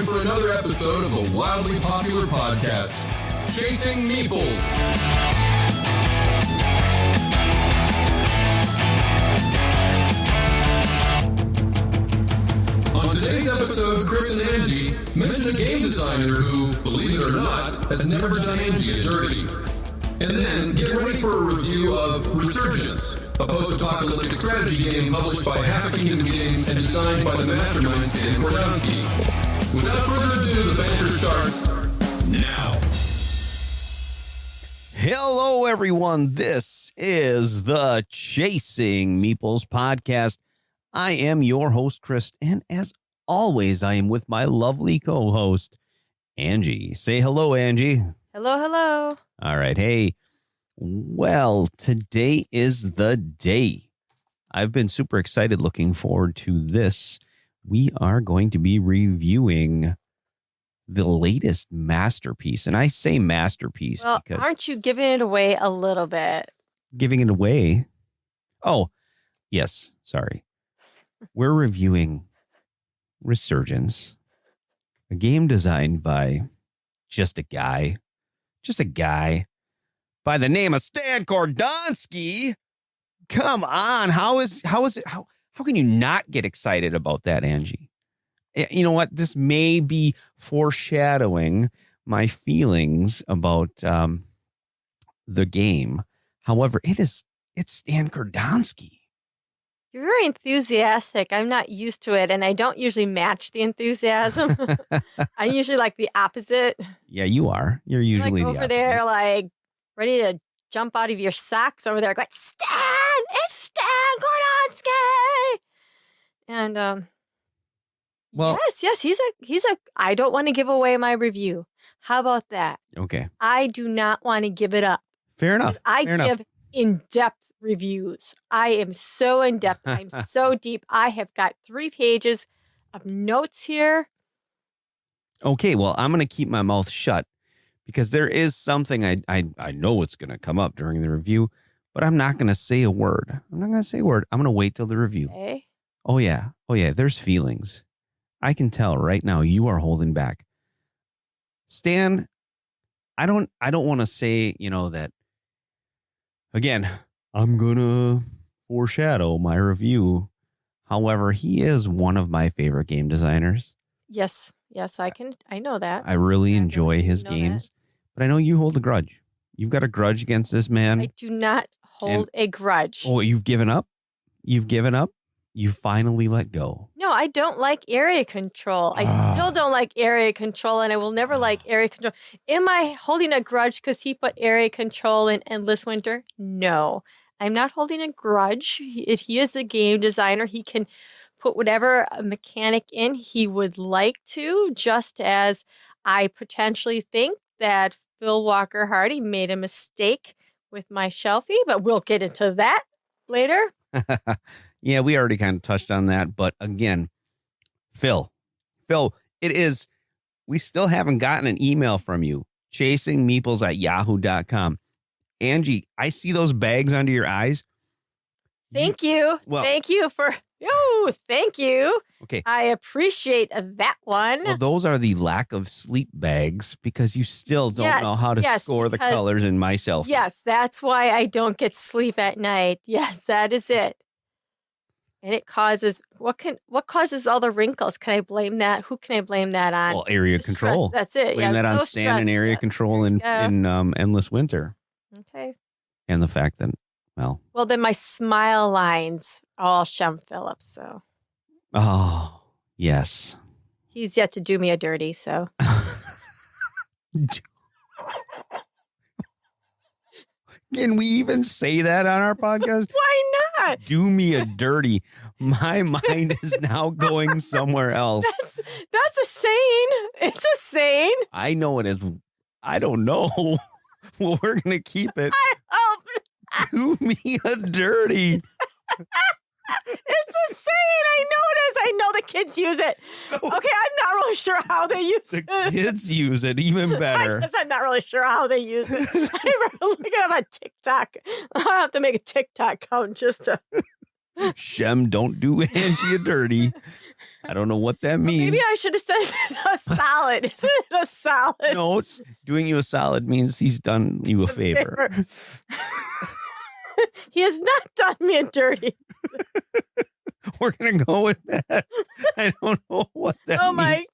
time for another episode of the wildly popular podcast, Chasing Meeples. On today's episode, Chris and Angie mention a game designer who, believe it or not, has never done Angie a dirty. And then get ready for a review of Resurgence, a post-apocalyptic strategy game published by Half a Kingdom Games and designed by the mastermind Stan Kordonskiy. Without further ado, the banter starts now. Hello, everyone. This is the Chasing Meeples podcast. I am your host, Chris, and as always, I am with my lovely co-host, Angie. Say hello, Angie. Hello, hello. All right. Hey, well, today is the day. I've been super excited looking forward to this. We are going to be reviewing the latest masterpiece. And I say masterpiece because... aren't you giving it away a little bit? Giving it away? Oh, yes. Sorry. We're reviewing Resurgence, a game designed by just a guy by the name of Stan Kordonskiy. Come on. How can you not get excited about that, Angie? You know what? This may be foreshadowing my feelings about the game. However, it's Stan Kordonskiy. You're very enthusiastic. I'm not used to it, and I don't usually match the enthusiasm. I usually like the opposite. Yeah, you are. You're usually like over there, like ready to jump out of your socks over there, going, Stan! It's Stan Kordonskiy! And well, yes, he's a. I don't want to give away my review. How about that? Okay. I do not want to give it up. Fair enough. I give in-depth reviews. I am so in-depth. I'm so deep. I have got 3 pages of notes here. Okay, well, I'm going to keep my mouth shut because there is something I know it's going to come up during the review, but I'm not going to say a word. I'm not going to say a word. I'm going to wait till the review. Okay. Oh, yeah. There's feelings. I can tell right now you are holding back. Stan, I don't want to say, that. Again, I'm going to foreshadow my review. However, he is one of my favorite game designers. Yes, I know that. I really enjoy his games, but I know you hold a grudge. You've got a grudge against this man. I do not hold a grudge. Oh, you've given up? You've given up? You finally let go. No, I don't like area control. I still don't like area control, and I will never like area control. Am I holding a grudge because he put area control in Endless Winter? No, I'm not holding a grudge. If he is the game designer, he can put whatever mechanic in he would like to, just as I potentially think that Phil Walker Hardy made a mistake with my shelfie, but we'll get into that later. Yeah, we already kind of touched on that. But again, Phil, we still haven't gotten an email from you. chasingmeeples@yahoo.com. Angie, I see those bags under your eyes. Thank you. Thank you. Okay. I appreciate that one. Well, those are the lack of sleep bags because you still don't know how to score the colors in my selfie. Yes, that's why I don't get sleep at night. Yes, that is it. And it causes what causes all the wrinkles? Can I blame that? Who can I blame that on? Well, area control. That's it. Blame that on Stan and area control in Endless Winter. Okay. And the fact that, well, then my smile lines are all Shem Phillips. So. Oh, yes. He's yet to do me a dirty. So. Can we even say that on our podcast? Why not? Do me a dirty. My mind is now going somewhere else. That's a saying. It's a saying. I know it is. I don't know. Well, we're going to keep it. Do me a dirty. It's a saying. I know it is. I know the kids use it. Okay, I'm not really sure how they use it. The kids use it even better. I'm not really sure how they use it. I remember looking at my TikTok. I'll have to make a TikTok account just to. Shem, don't do Angie a dirty. I don't know what that Well, means. maybe I should have said a salad. Isn't it a salad? No, doing you a solid means he's done you a favor. He has not done me a dirty. We're going to go with that. I don't know what that Oh means. my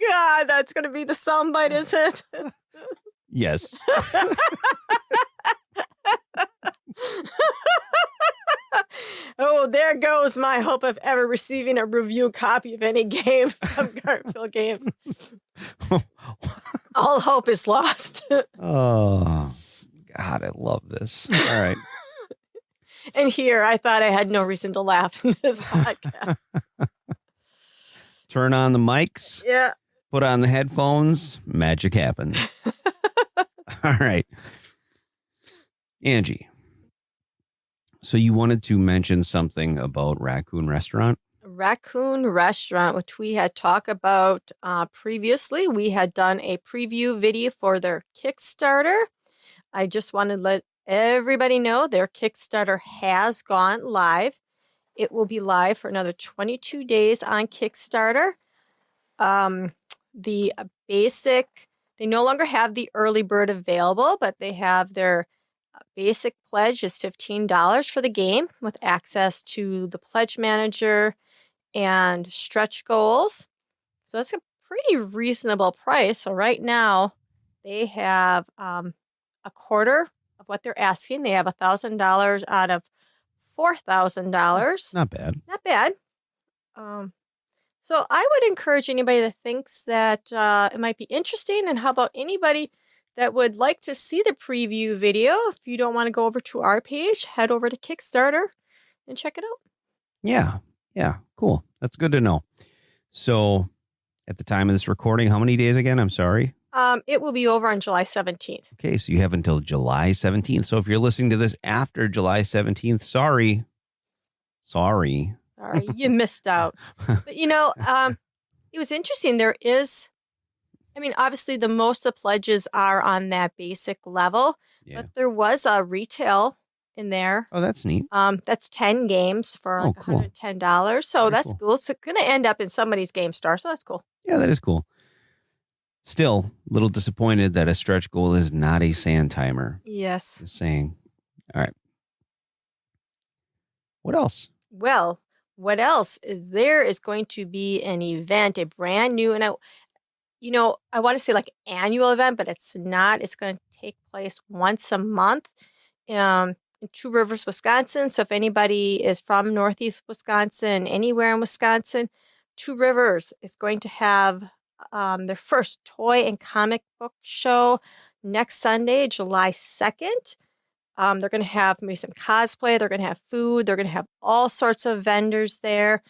God, that's going to be the soundbite, is it? Yes. Oh, there goes my hope of ever receiving a review copy of any game from Garfield Games. All hope is lost. Oh, God, I love this. All right. And here, I thought I had no reason to laugh in this podcast. Turn on the mics. Yeah. Put on the headphones. Magic happens. All right. Angie. So you wanted to mention something about Raccoon Restaurant? Raccoon Restaurant, which we had talked about previously. We had done a preview video for their Kickstarter. I just wanted to let everybody know their Kickstarter has gone live. It will be live for another 22 days on Kickstarter. The basic, they no longer have the early bird available, but they have their basic pledge is $15 for the game with access to the pledge manager and stretch goals. So that's a pretty reasonable price. So right now they have a quarter of what they're asking. They have $1,000 out of $4,000. Not bad. Not bad. So I would encourage anybody that thinks that it might be interesting. And how about anybody that would like to see the preview video? If you don't want to go over to our page, head over to Kickstarter and check it out. Yeah. Yeah. Cool. That's good to know. So at the time of this recording, how many days again? I'm sorry. It will be over on July 17th. Okay. So you have until July 17th. So if you're listening to this after July 17th, sorry. Sorry, you missed out. But, it was interesting. There is, obviously the most of the pledges are on that basic level, but there was a retail in there. Oh, that's neat. That's 10 games for like cool. $110. So Very that's cool. cool. It's going to end up in somebody's game store. So that's cool. Yeah, that is cool. Still, a little disappointed that a stretch goal is not a sand timer. Yes. Just saying. All right. What else? Well, what else is there is going to be an event, a brand new, and I want to say like annual event, but it's not. It's going to take place once a month in Two Rivers, Wisconsin. So if anybody is from Northeast Wisconsin, anywhere in Wisconsin, Two Rivers is going to have their first toy and comic book show next Sunday, July 2nd. They're going to have maybe some cosplay. They're going to have food. They're going to have all sorts of vendors there.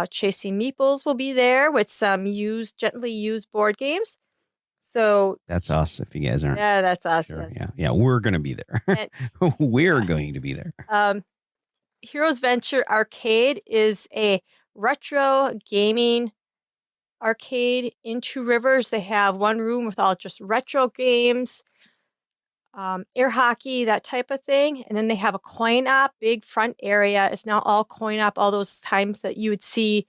Chasing Meeples will be there with some gently used board games. So that's us. If you guys aren't. Yeah, that's us. Sure. Yes. Yeah. We're going to be there. And, we're going to be there. Heroes Venture Arcade is a retro gaming arcade in Two Rivers. They have one room with all just retro games. Air hockey, that type of thing. And then they have a coin op. Big front area is now all coin op. All those times that you would see,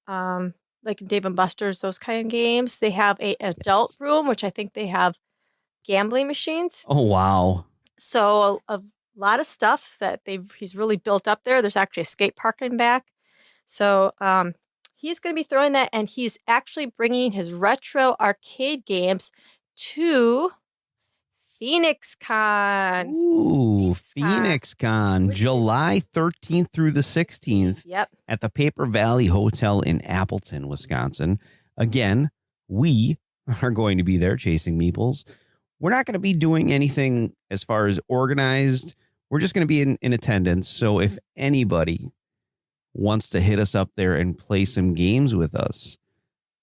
like Dave and Buster's, those kind of games. They have an adult room, which I think they have gambling machines. Oh, wow. So a lot of stuff that he's really built up there. There's actually a skate park in back. So he's going to be throwing that, and he's actually bringing his retro arcade games to Phoenix Con. Ooh, Phoenix Con. July 13th through the 16th. Yep. At the Paper Valley Hotel in Appleton, Wisconsin. Again, we are going to be there chasing Meeples. We're not going to be doing anything as far as organized. We're just going to be in attendance. So if anybody wants to hit us up there and play some games with us,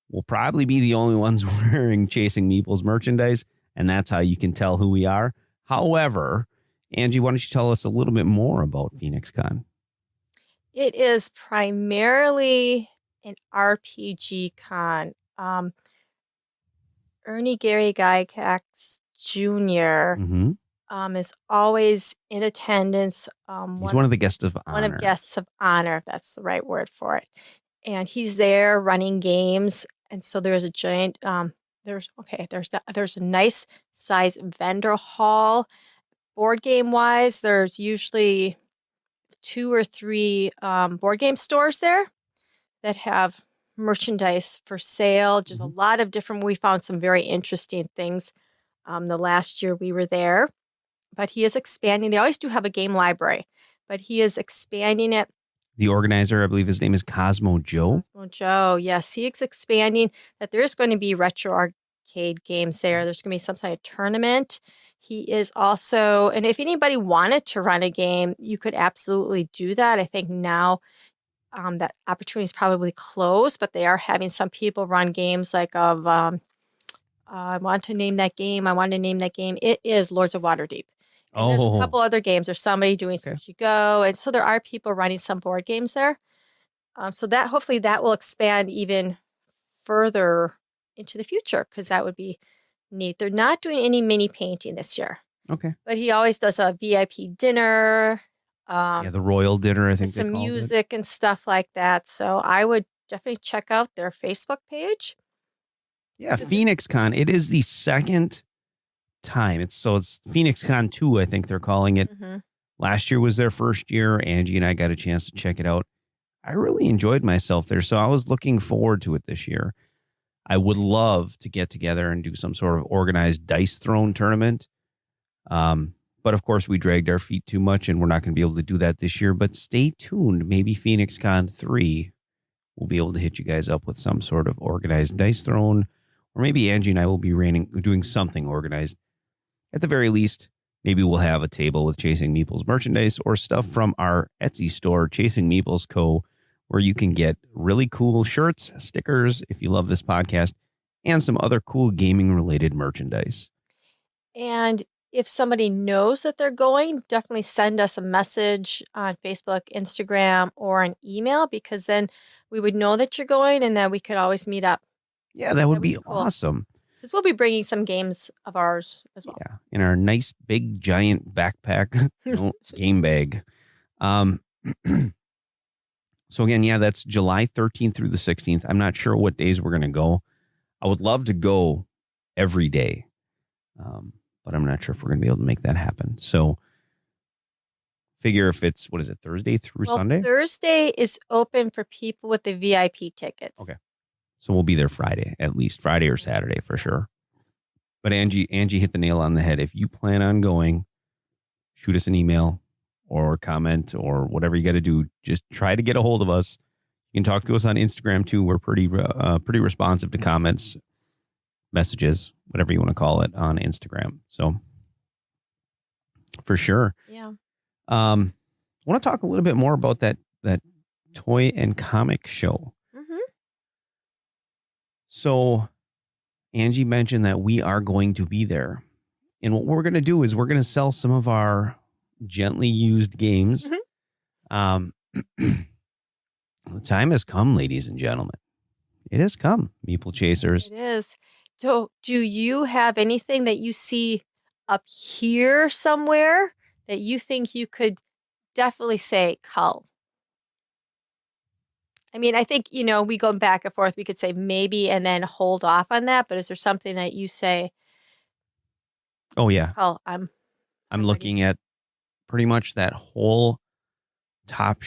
we'll probably be the only ones wearing Chasing Meeples merchandise. And that's how you can tell who we are. However, Angie, why don't you tell us a little bit more about Phoenix Con? It is primarily an RPG con. Ernie Gary Gygax Jr. Is always in attendance. He's one of the guests of honor. One of guests of honor, if that's the right word for it. and he's there running games. And so there's a giant, there's a nice size vendor hall. Board game wise, there's usually 2 or 3 board game stores there that have merchandise for sale. Just a lot of different, we found some very interesting things the last year we were there. But he is expanding. They always do have a game library, but he is expanding it. The organizer, I believe his name is Cosmo Joe. Cosmo Joe, yes. He is expanding that there's going to be retro arcade games there. There's going to be some kind of tournament. He is also, and if anybody wanted to run a game, you could absolutely do that. I think now that opportunity is probably closed, but they are having some people run games like I want to name that game. It is Lords of Waterdeep. And there's a couple other games. There's somebody doing Sushi Go. And so there are people running some board games there. So that hopefully that will expand even further into the future, because that would be neat. They're not doing any mini painting this year. Okay. But he always does a VIP dinner. The royal dinner, I think some music and stuff like that. So I would definitely check out their Facebook page. Yeah, Phoenix Con. It is the second time. It's Phoenix Con 2, I think they're calling it. Last year was their first year. Angie and I got a chance to check it out. I really enjoyed myself there, so I was looking forward to it this year. I would love to get together and do some sort of organized dice throne tournament. But of course, we dragged our feet too much, and we're not going to be able to do that this year. But stay tuned. Maybe Phoenix Con 3 will be able to hit you guys up with some sort of organized dice throne. Or maybe Angie and I will be doing something organized. At the very least, maybe we'll have a table with Chasing Meeples merchandise or stuff from our Etsy store, Chasing Meeples Co., where you can get really cool shirts, stickers, if you love this podcast, and some other cool gaming-related merchandise. And if somebody knows that they're going, definitely send us a message on Facebook, Instagram, or an email, because then we would know that you're going and then we could always meet up. Yeah, that would be cool. Awesome. Because we'll be bringing some games of ours as well. Yeah, in our nice, big, giant backpack game bag. So again, that's July 13th through the 16th. I'm not sure what days we're going to go. I would love to go every day, but I'm not sure if we're going to be able to make that happen. So figure if it's, Thursday through Sunday? Thursday is open for people with the VIP tickets. Okay. So we'll be there Friday, at least Friday or Saturday for sure. But Angie hit the nail on the head. If you plan on going, shoot us an email or comment or whatever you got to do. Just try to get a hold of us. You can talk to us on Instagram too. We're pretty responsive to comments, messages, whatever you want to call it on Instagram. So for sure. Yeah. I want to talk a little bit more about that toy and comic show. So Angie mentioned that we are going to be there. And what we're going to do is we're going to sell some of our gently used games. The time has come, ladies and gentlemen. It has come, Meeple Chasers. It is. So do you have anything that you see up here somewhere that you think you could definitely say, cull? I mean, I think, we go back and forth. We could say maybe and then hold off on that. But is there something that you say? Oh, yeah. Oh, I'm looking at pretty much that whole top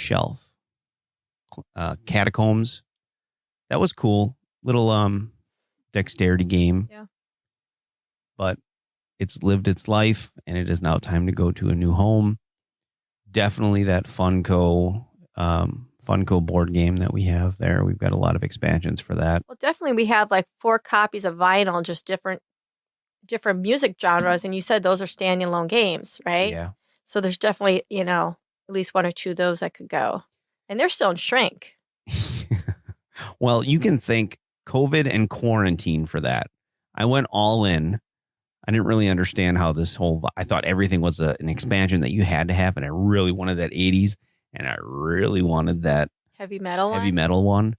Catacombs. That was cool. Little dexterity game. Yeah. But it's lived its life and it is now time to go to a new home. Definitely that Funko board game that we have there. We've got a lot of expansions for that. Well, definitely we have like 4 copies of vinyl, just different music genres. And you said those are standalone games, right? Yeah. So there's definitely, at least 1 or 2 of those that could go. And they're still in shrink. Well, you can thank COVID and quarantine for that. I went all in. I didn't really understand how I thought everything was an expansion that you had to have. And I really wanted that 80s. And I really wanted that heavy metal one.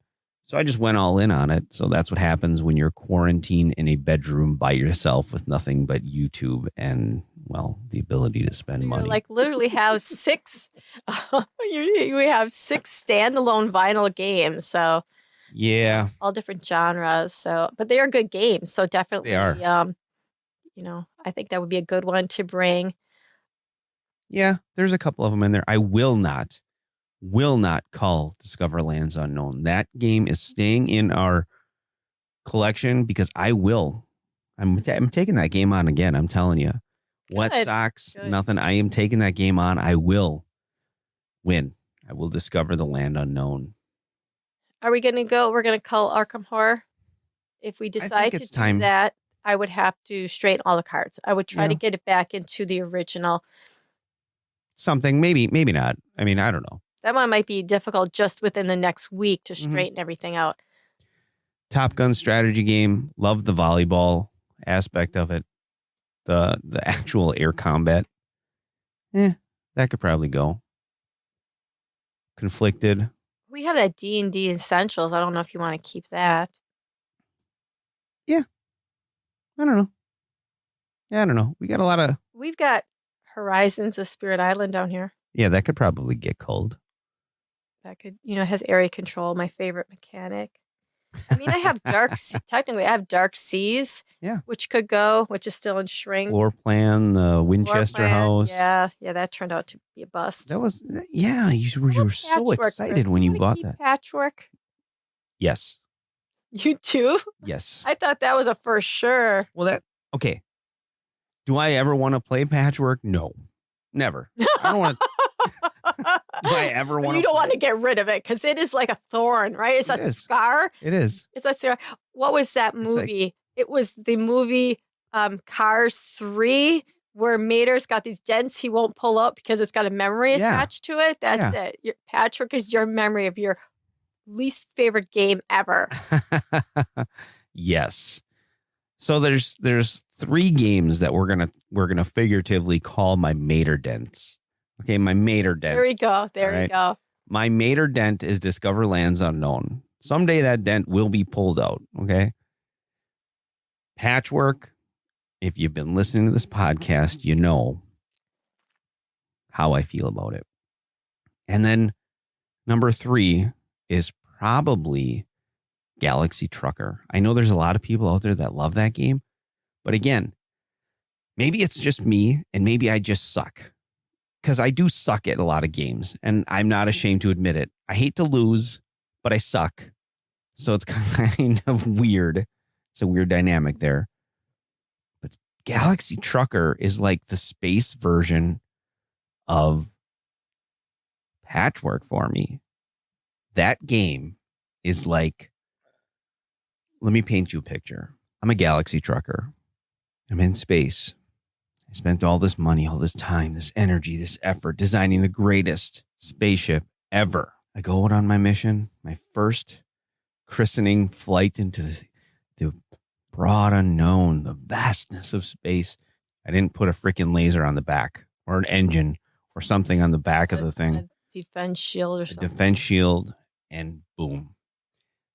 So I just went all in on it. So that's what happens when you're quarantined in a bedroom by yourself with nothing but YouTube and, well, the ability to spend money. Like literally have 6. We have 6 standalone vinyl games. So yeah, all different genres. So, but they are good games. So definitely, they are. I think that would be a good one to bring. Yeah, there's a couple of them in there. I will not call Discover Lands Unknown. That game is staying in our collection because I'm taking that game on again. I'm telling you. What socks? Good. Nothing. I am taking that game on. I will win. I will discover the land unknown. Are we going to go? We're going to call Arkham Horror. If we decide to do that, I would have to straighten all the cards. I would try to get it back into the original. Something, maybe not. I mean, I don't know. That one might be difficult just within the next week to straighten everything out. Top Gun strategy game. Love the volleyball aspect of it. The actual air combat. That could probably go. Conflicted. We have that D&D Essentials. I don't know if you want to keep that. Yeah. I don't know. We've got Horizons of Spirit Island down here. Yeah, that could probably get cold. That could, has area control, my favorite mechanic. I mean, I have technically I have Dark Seas, which could go, which is still in shrink. Floor plan, the Winchester house. Yeah, that turned out to be a bust. That was, you were so excited Chris. when you bought that. Patchwork? Yes. You too? Yes. I thought that was a for sure. Well, okay. Do I ever want to play Patchwork? No, never. I don't want to. Do I ever want? You don't want to get rid of it because it is like a thorn, right? It's a scar. It is. It's a scar. What was that movie? It was the movie Cars 3, where Mater's got these dents he won't pull up because it's got a memory attached to it. That's it. Patchwork is your memory of your least favorite game ever. Yes. So there's 3 games that we're gonna figuratively call my Mater dents. Okay, my Mater dent. There we go. There we go. My Mater dent is Discover Lands Unknown. Someday that dent will be pulled out. Okay. Patchwork. If you've been listening to this podcast, you know how I feel about it. And then number 3 is probably Galaxy Trucker. I know there's a lot of people out there that love that game. But again, maybe it's just me and maybe I just suck. Because I do suck at a lot of games. And I'm not ashamed to admit it. I hate to lose, but I suck. So it's kind of weird. It's a weird dynamic there. But Galaxy Trucker is like the space version of Patchwork for me. That game is like, let me paint you a picture. I'm a Galaxy Trucker. I'm in space. I spent all this money, all this time, this energy, this effort designing the greatest spaceship ever. I go out on my mission, my first christening flight into the broad unknown, the vastness of space. I didn't put a freaking laser on the back or an engine or something on the back of the thing. A defense shield or something. Defense shield, and boom.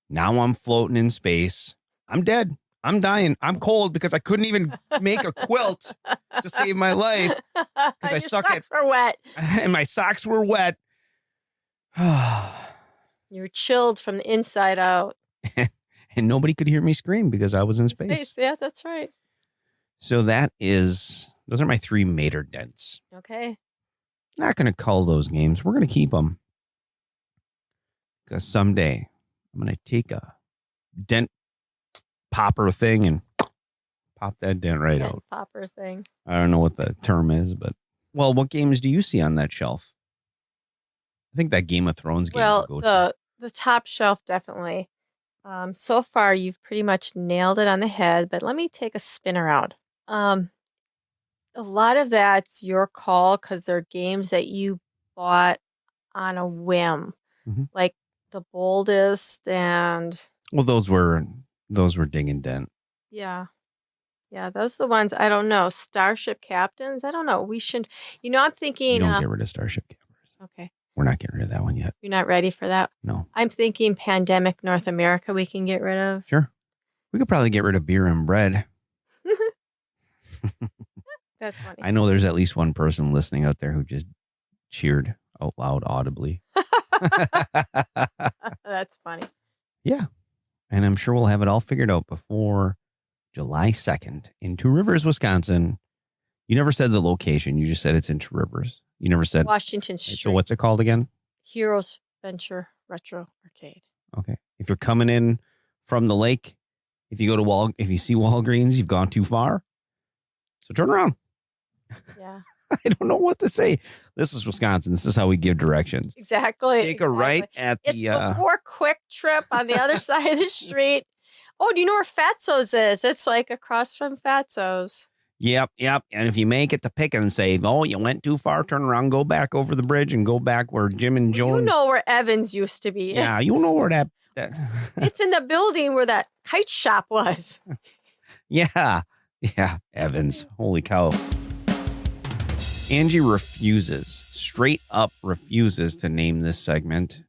Now I'm floating in space. I'm dead. I'm dying. I'm cold because I couldn't even make a quilt to save my life because I suck at. Socks were wet. And my socks were wet. You were chilled from the inside out. And nobody could hear me scream because I was in space. Yeah, that's right. So those are my 3 Mater dents. Okay. Not going to cull those games. We're going to keep them. Because someday I'm going to take a dent popper thing and pop that dent right out. Popper thing. I don't know what the term is, but what games do you see on that shelf? I think that Game of Thrones game. Well, the top shelf definitely. So far, you've pretty much nailed it on the head. But let me take a spin around. A lot of that's your call because they're games that you bought on a whim, like the Boldest and. Well, those were Ding and Dent. Yeah. Yeah, those are the ones. I don't know. Starship Captains. I don't know. We should. I'm thinking. You don't get rid of Starship Captains. Okay. We're not getting rid of that one yet. You're not ready for that? No. I'm thinking pandemic North America we can get rid of. Sure. We could probably get rid of beer and bread. That's funny. I know there's at least one person listening out there who just cheered out loud audibly. That's funny. Yeah. And I'm sure we'll have it all figured out before July 2nd in Two Rivers, Wisconsin. You never said the location. You just said it's in Two Rivers. You never said Washington Street. So what's it called again? Heroes Venture Retro Arcade. Okay. If you're coming in from the lake, if you go to if you see Walgreens, you've gone too far. So turn around. Yeah. I don't know what to say. This is Wisconsin. This is how we give directions. Exactly. Take a right at It's the before Quick Trip on the other side of the street. Oh, do you know where Fatso's is? It's like across from Fatso's. Yep. And if you make it to pick and say, oh, you went too far, turn around, go back over the bridge and go back where Jim and Jones. You know where Evans used to be. Yeah, you know where that. It's in the building where that kite shop was. Yeah, Evans. Holy cow. Angie straight up refuses to name this segment.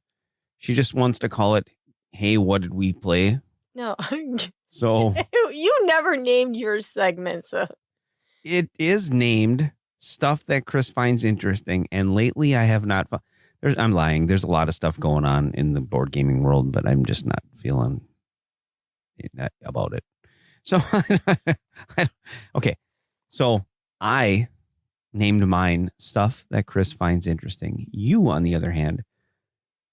She just wants to call it, hey, what did we play? No. So you never named your segments. It is named Stuff That Chris Finds Interesting. And lately I have not. I'm lying. There's a lot of stuff going on in the board gaming world, but I'm just not feeling about it. So, okay. So I named mine Stuff That Chris Finds Interesting. You, on the other hand,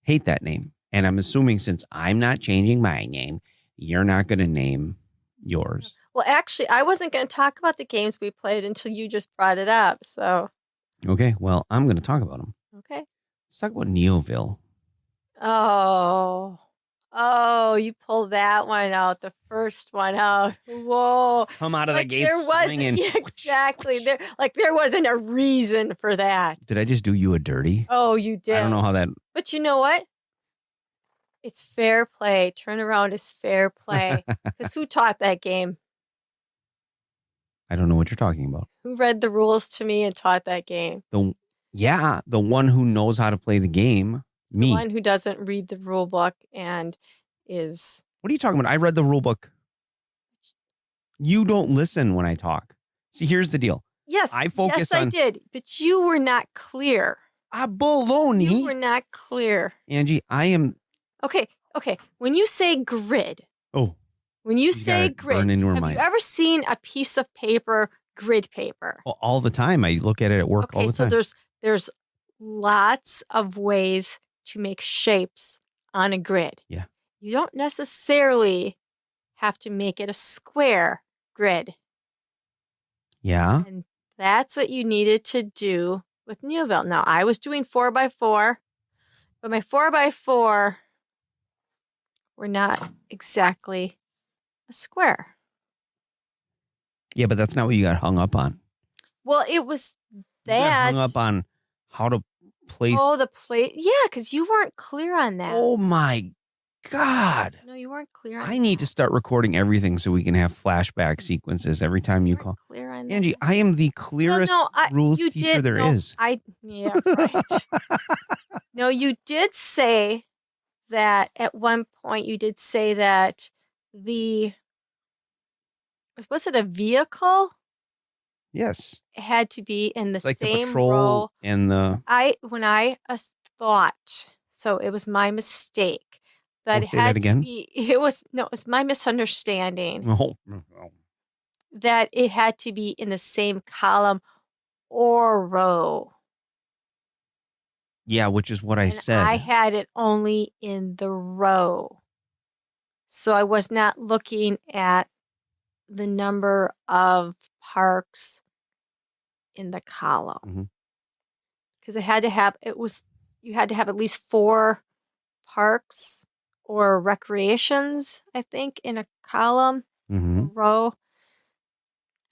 hate that name. And I'm assuming since I'm not changing my name, you're not going to name yours. Well, actually, I wasn't going to talk about the games we played until you just brought it up. So, okay. Well, I'm going to talk about them. Okay. Let's talk about Neoville. Oh, you pulled that one out, the first one out. Whoa. Come out of the gate swinging. Exactly. There wasn't a reason for that. Did I just do you a dirty? Oh, you did. I don't know how that. But you know what? It's fair play. Turnaround is fair play. Because who taught that game? I don't know what you're talking about. Who read the rules to me and taught that game? The one who knows how to play the game. Me. The one who doesn't read the rule book and is... What are you talking about? I read the rule book. You don't listen when I talk. See, here's the deal. Yes, I focus I did. But you were not clear. Baloney. You were not clear. Angie, I am... Okay. When you say grid... Oh. When you say grid, have you ever seen a piece of paper, grid paper? Well, all the time. I look at it at work all the time. So there's lots of ways to make shapes on a grid. Yeah. You don't necessarily have to make it a square grid. Yeah. And that's what you needed to do with Neoville. Now, I was doing 4x4, but my 4x4 were not exactly a square. Yeah, but that's not what you got hung up on. Well, it was that. You got hung up on how to place. Oh, the place. Yeah, because you weren't clear on that. Oh, my God. No, you weren't clear on that. I need to start recording everything so we can have flashback sequences every time you call. Clear on Angie, that. I am the clearest rules teacher there is. Yeah, right. No, you did say that at one point you did say that was it a vehicle? Yes. It had to be in the like same the patrol row. And the... When I thought, so it was my mistake. That it say had that again? to be, it was my misunderstanding. Oh. That it had to be in the same column or row. Yeah, which is what I said. I had it only in the row. So I was not looking at the number of parks in the column. Because you had to have at least 4 parks or recreations, I think, in a column, row.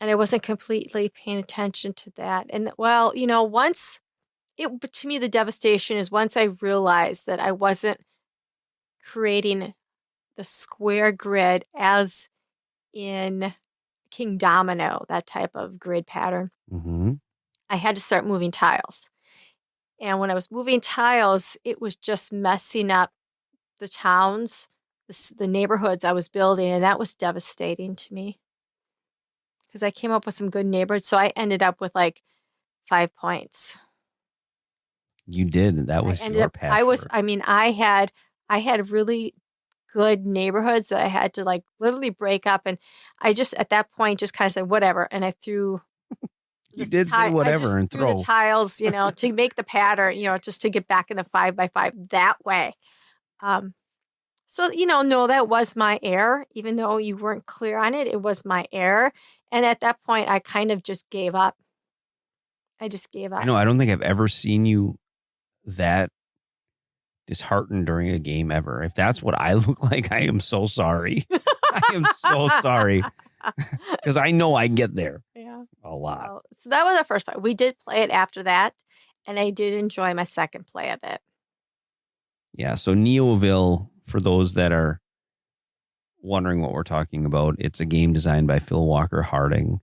And I wasn't completely paying attention to that. And well, but to me, the devastation is once I realized that I wasn't creating the square grid as in King Domino, that type of grid pattern. I had to start moving tiles. And when I was moving tiles, it was just messing up the towns, the neighborhoods I was building. And that was devastating to me because I came up with some good neighborhoods. So I ended up with like 5 points. You did. That was your patchwork. I had really good neighborhoods that I had to like literally break up. And I just, at that point, just kind of said, whatever. And I threw. You did say whatever and threw throw the tiles, to make the pattern, just to get back in the 5x5 that way. So, no, that was my error. Even though you weren't clear on it, it was my error. And at that point, I kind of just gave up. I just gave up. I know. I don't think I've ever seen you that disheartened during a game ever. If that's what I look like, I am so sorry. I am so sorry. Because I know I get there. Yeah. A lot. So that was our first play. We did play it after that. And I did enjoy my second play of it. Yeah. So Neoville, for those that are wondering what we're talking about, it's a game designed by Phil Walker Harding,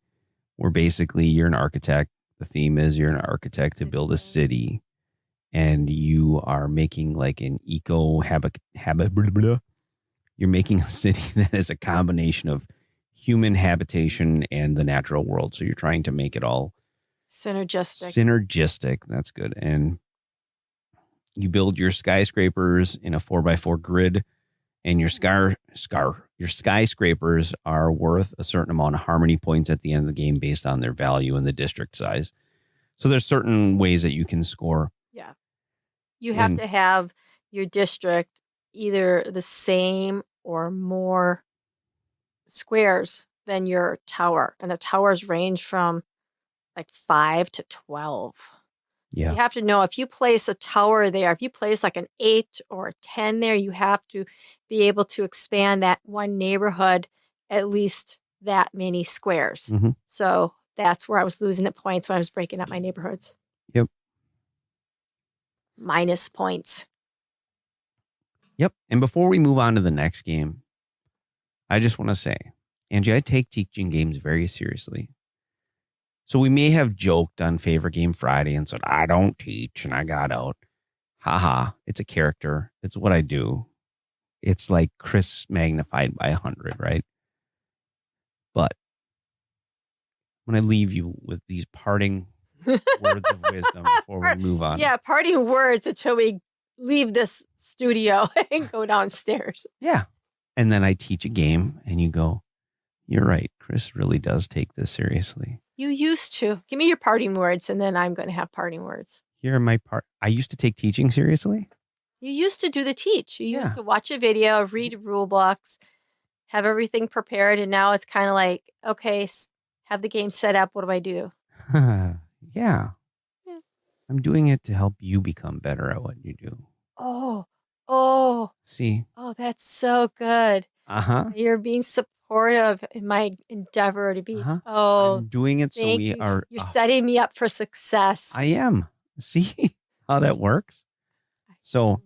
where basically you're an architect. The theme is you're an architect to build a city, and you are making like an you're making a city that is a combination of human habitation and the natural world. So you're trying to make it all synergistic. That's good. And you build your skyscrapers in a 4x4 grid, and your skyscrapers are worth a certain amount of harmony points at the end of the game based on their value and the district size. So there's certain ways that you can score. Yeah. You have to have your district either the same or more squares than your tower. And the towers range from like 5 to 12. Yeah. You have to know if you place a tower there, if you place like an 8 or a 10 there, you have to be able to expand that one neighborhood at least that many squares. Mm-hmm. So that's where I was losing the points when I was breaking up my neighborhoods. Yep. Minus points. Yep. And before we move on to the next game, I just want to say, Angie, I take teaching games very seriously. So we may have joked on Favorite Game Friday and said, I don't teach and I got out. Haha. It's a character. It's what I do. It's like Chris magnified by 100, right? But I'm going to leave you with these parting words of wisdom before we move on. Yeah, parting words until we leave this studio and go downstairs. Yeah. And then I teach a game and you go, you're right. Chris really does take this seriously. You used to. Give me your parting words, and then I'm going to have parting words. Here are my I used to take teaching seriously. You used to do the teach. You used to watch a video, read rule books, have everything prepared, and now it's kind of like, okay, have the game set up. What do I do? Yeah. I'm doing it to help you become better at what you do. Oh. See? Oh, that's so good. Uh-huh. You're being supportive in my endeavor to be. Uh-huh. Oh, I'm doing it so we are. You're setting me up for success. I am. See how that works? So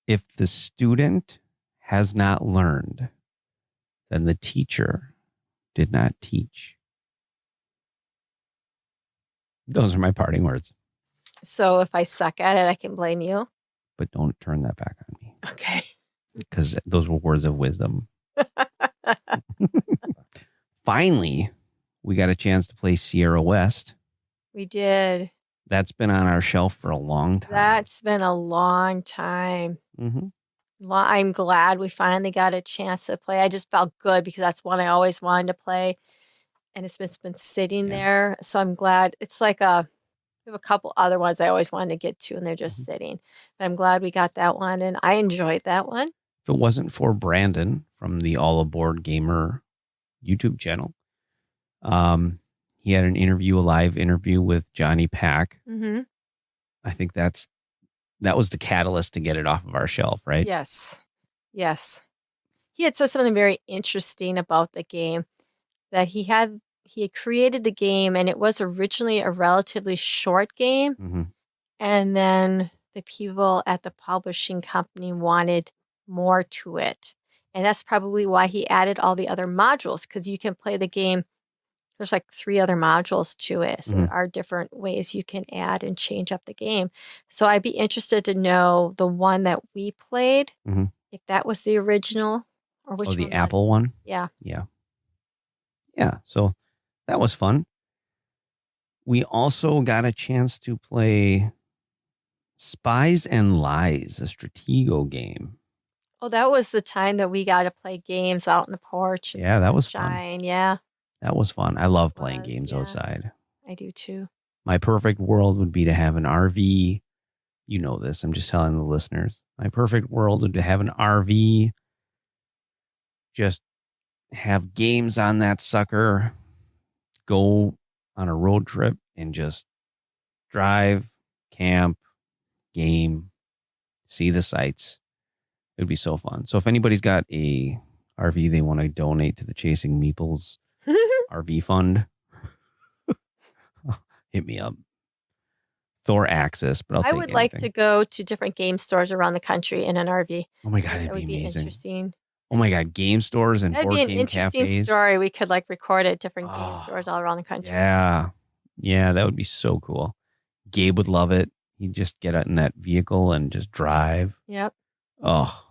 if the student has not learned, then the teacher did not teach. Those are my parting words. So if I suck at it, I can blame you. But don't turn that back on me. Okay. Because those were words of wisdom. Finally, we got a chance to play Sierra West. We did. That's been on our shelf for a long time. That's been a long time. Mm-hmm. I'm glad we finally got a chance to play. I just felt good because that's one I always wanted to play. And it's been sitting there. So I'm glad. It's like we have a couple other ones I always wanted to get to, and they're just sitting. But I'm glad we got that one, and I enjoyed that one. If it wasn't for Brandon from the All Aboard Gamer YouTube channel, he had a live interview with Johnny Pack. Mm-hmm. I think that was the catalyst to get it off of our shelf, right? Yes. He had said something very interesting about the game, that he had created the game, and it was originally a relatively short game. Mm-hmm. And then the people at the publishing company wanted more to it. And that's probably why he added all the other modules, because you can play the game There's like 3 other modules to it. So Mhm. there are different ways you can add and change up the game. So I'd be interested to know the one that we played, Mhm. if that was the original or which Oh, one the was. Apple one? Yeah. Yeah. Yeah. So that was fun. We also got a chance to play Spies and Lies, a Stratego game. Oh, that was the time that we got to play games out in the porch. Yeah, that was fun. sunshine. Yeah, That was fun. I love playing was, games yeah. outside. I do too. My perfect world would be to have an RV. You know this. I'm just telling the listeners. My perfect world would be to have an RV. Just have games on that sucker. Go on a road trip and just drive, camp, game, see the sights. It would be so fun. So if anybody's got a RV they want to donate to the Chasing Meeples RV fund, hit me up. Thor Axis, but I would like to go to different game stores around the country in an RV. Oh my God, it'd That be would be amazing. interesting. Oh my God, game stores and That'd board be an game interesting cafes. story we could like record at different game Oh, stores all around the country. Yeah. Yeah, that would be so cool. Gabe would love it. He'd just get out in that vehicle and just drive. Yep. Oh,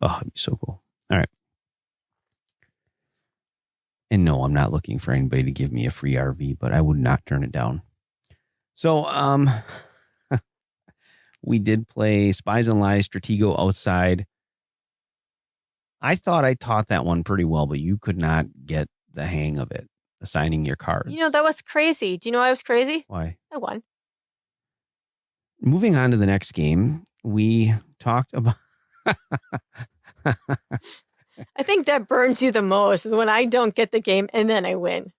it'd be so cool. All right. And no, I'm not looking for anybody to give me a free RV, but I would not turn it down. So, we did play Spies and Lies, Stratego outside. I thought I taught that one pretty well, but you could not get the hang of it, assigning your cards. You know, that was crazy. Do you know why I was crazy? Why? I won. Moving on to the next game, we talked about... I think that burns you the most is when I don't get the game and then I win.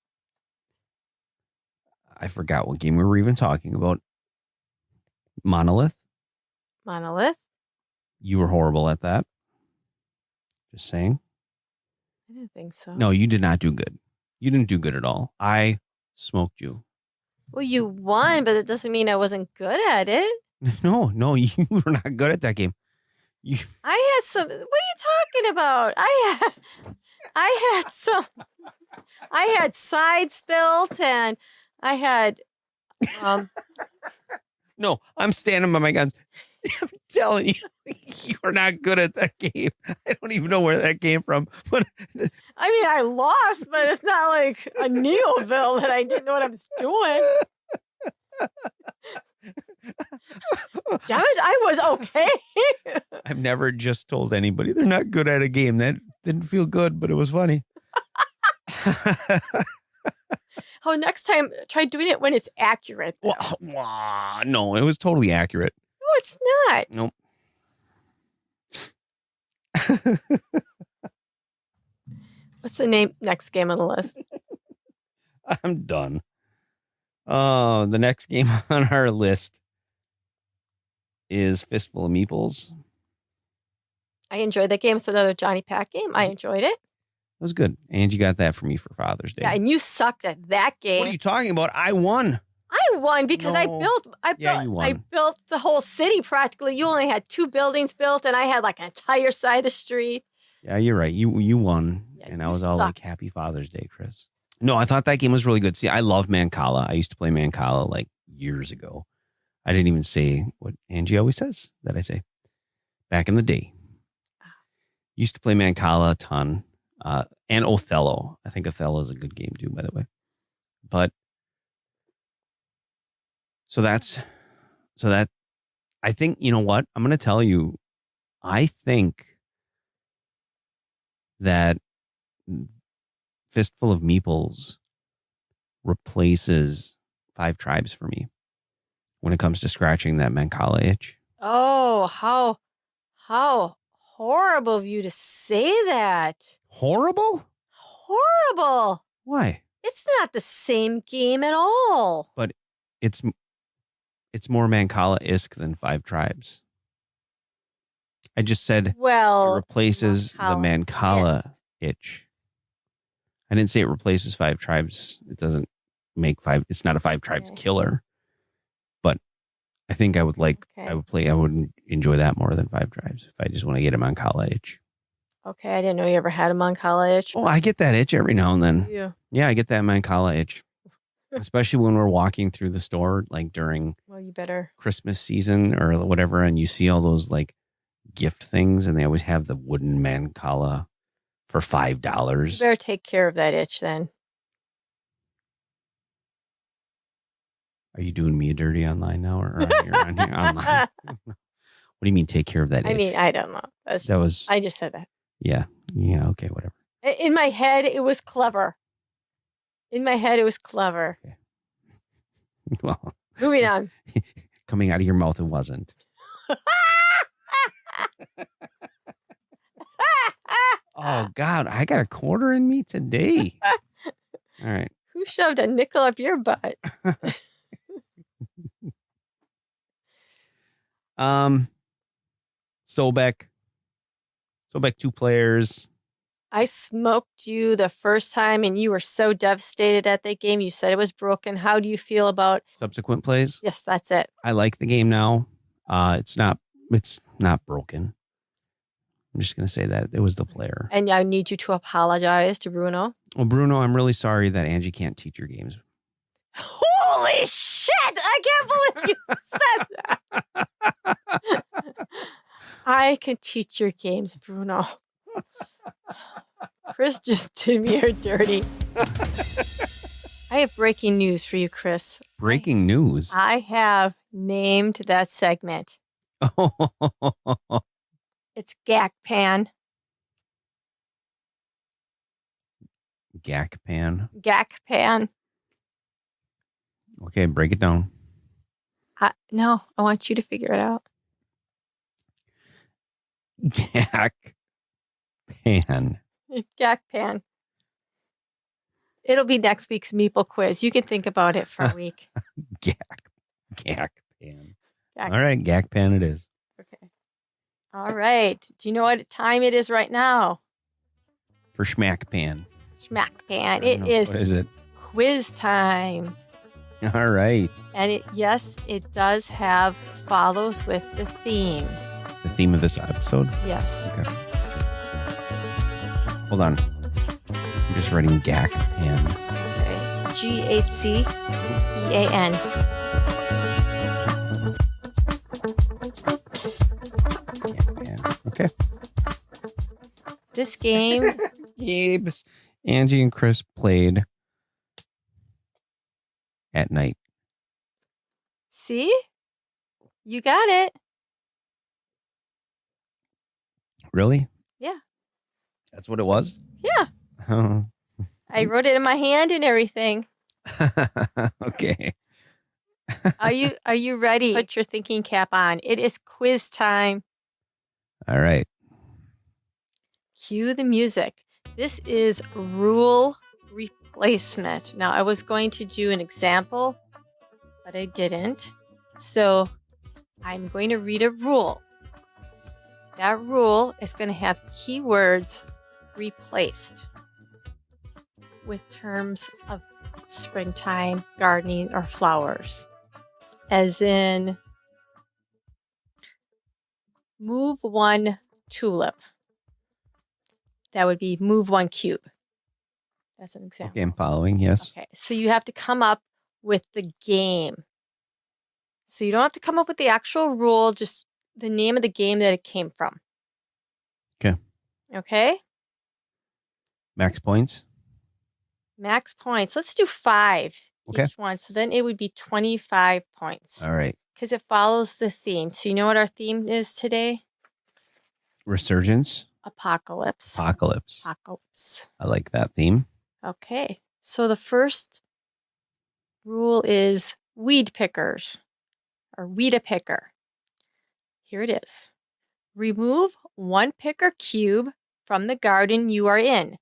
I forgot what game we were even talking about. Monolith? Monolith? You were horrible at that. Just saying. I didn't think so. No, you did not do good. You didn't do good at all. I smoked you. Well, you won, but it doesn't mean I wasn't good at it. No, you were not good at that game. I had some. What are you talking about? I had sides built, and I had. No, I'm standing by my guns. I'm telling you, you are not good at that game. I don't even know where that came from. But I mean, I lost, but it's not like a Neoville that I didn't know what I was doing. Damn it, I was okay. I've never just told anybody they're not good at a game. That didn't feel good, but it was funny. Oh, next time, try doing it when it's accurate. Though. No, it was totally accurate. No, it's not. Nope. What's the next game on the list? I'm done. The next game on our list is Fistful of Meeples. I enjoyed that game. It's another Johnny Pack game. I enjoyed it. It was good. Angie got that for me for Father's Day. Yeah, and you sucked at that game. What are you talking about? I won. I won because I No. built the whole city practically. You only had 2 buildings built, and I had like an entire side of the street. Yeah, you're right. You won. Yeah, and I you was all like, suck. Happy Father's Day, Chris. No, I thought that game was really good. See, I love Mancala. I used to play Mancala like years ago. I didn't even say what Angie always says that I say. Back in the day. Used to play Mancala a ton. And Othello. I think Othello is a good game too, by the way. But so that I think, you know what? I'm going to tell you, I think that Fistful of Meeples replaces Five Tribes for me when it comes to scratching that Mancala itch. Oh, how horrible of you to say that. Horrible? Horrible. Why? It's not the same game at all. But it's more Mancala-esque than Five Tribes. I just said it Well, replaces the Mancala Mancala-esque. itch. I didn't say it replaces Five Tribes. It doesn't make it's not a Five Tribes Okay. killer. But I think I would Okay. I would enjoy that more than Five Tribes if I just want to get a Mancala itch. Okay, I didn't know you ever had a Mancala itch. Oh, I get that itch every now and then. Yeah. Yeah, I get that Mancala itch. Especially when we're walking through the store, like during Well, you better. Christmas season or whatever, and you see all those like gift things, and they always have the wooden Mancala for You $5. better take care of that itch then. Are you doing me dirty online now, or you're on here online? What do you mean, take care of that itch? I mean, I don't know. I just said that. Yeah, okay, whatever. In my head, it was clever. Okay. Well, Moving on. coming out of your mouth, it wasn't. Oh God, I got a quarter in me today. All right. Who shoved a nickel up your butt? Sobek 2 players. I smoked you the first time and you were so devastated at that game. You said it was broken. How do you feel about Subsequent plays. Yes, that's it. I like the game now. It's not broken. I'm just gonna say that it was the player. And I need you to apologize to Bruno. Well, Bruno, I'm really sorry that Angie can't teach your games. Holy shit! I can't believe you said that. I can teach your games, Bruno. Chris just did me her dirty. I have breaking news for you, Chris. Breaking news. I have named that segment. It's Gak Pan. Gak Pan. Gak Pan. Okay, break it down. No, I want you to figure it out. Gak Pan. Gak Pan. It'll be next week's Meeple quiz. You can think about it for a week. Gak Pan. Gak. All right, Gak Pan it is. Okay. All right. Do you know what time it is right now? For Schmack Pan. Schmack Pan. I don't know. It is What is it? quiz time. All right. And it does have follows with the theme. The theme of this episode. Yes. Okay. Hold on. I'm just writing Gak Pan. Okay. GACPAN. Okay. This game, Gabe's. Angie and Chris played at night. see? You got it. Really? Yeah. That's what it was? Yeah. Oh. I wrote it in my hand and everything. Okay. Are you ready? Put your thinking cap on. It is quiz time. All right. Cue the music. This is rule replacement. Now, I was going to do an example, but I didn't. So I'm going to read a rule. That rule is going to have keywords replaced with terms of springtime, gardening, or flowers. As in, move one tulip. That would be move one cube. That's an example. Okay, I'm following. Yes. Okay, so you have to come up with the game. So you don't have to come up with the actual rule, just the name of the game that it came from. Okay. Okay? Max points. Max points. Let's do 5 Okay. each one. So then it would be 25 points. All right. Because it follows the theme. So you know what our theme is today? Resurgence. Apocalypse. Apocalypse. I like that theme. Okay. So the first rule is weed pickers or weed a picker. Here it is. Remove one picker cube from the garden you are in,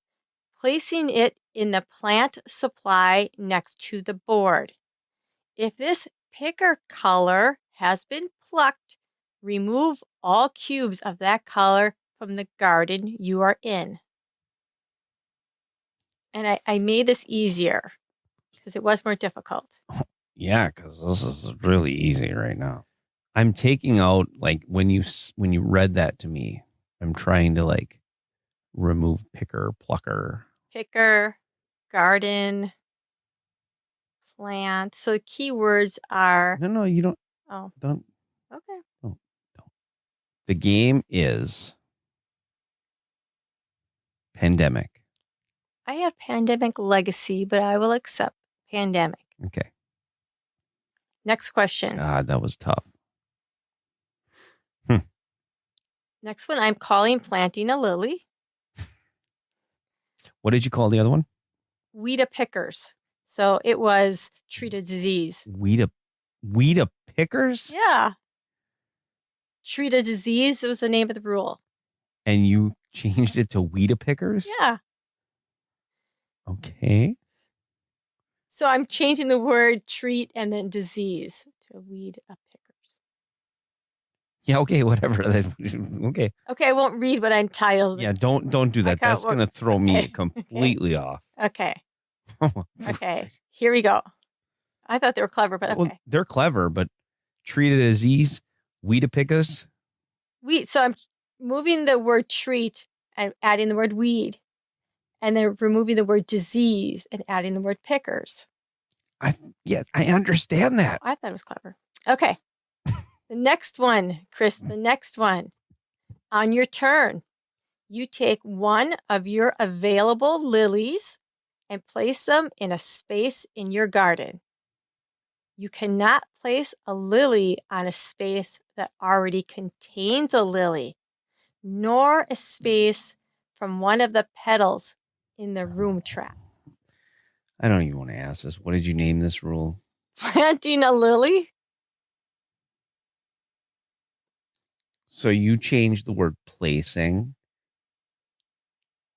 placing it in the plant supply next to the board. If this picker color has been plucked, remove all cubes of that color from the garden you are in. And I made this easier because it was more difficult. Yeah, because this is really easy right now. I'm taking out, like, when you read that to me, I'm trying to, like, remove picker, plucker. Picker, garden, plant. So keywords are. No, you don't. Oh, Don't. okay. Don't. The game is Pandemic. I have Pandemic Legacy, but I will accept Pandemic. Okay. Next question. God, that was tough. Next one, I'm calling planting a lily. What did you call the other one? Weeda pickers. So it was treat a disease. Weeda pickers? Yeah. Treat a disease was the name of the rule. And you changed it to Weeda pickers? Yeah. Okay. So I'm changing the word treat and then disease to weed a pickers. Yeah, okay, whatever. Okay. Okay, I won't read what I entitled. Yeah, don't do that. That's going to throw me completely off. Okay. Okay. Here we go. I thought they were clever, but okay. Well, they're clever, but treat it as ease, Weeda pickers. So I'm moving the word treat and adding the word weed, and then removing the word disease and adding the word pickers. Yes, I understand that. I thought it was clever. Okay. The next one, Chris, the next one. On your turn, you take one of your available lilies and place them in a space in your garden. You cannot place a lily on a space that already contains a lily, nor a space from one of the petals in the room trap. I don't even want to ask this. What did you name this rule? Planting a lily? So you changed the word placing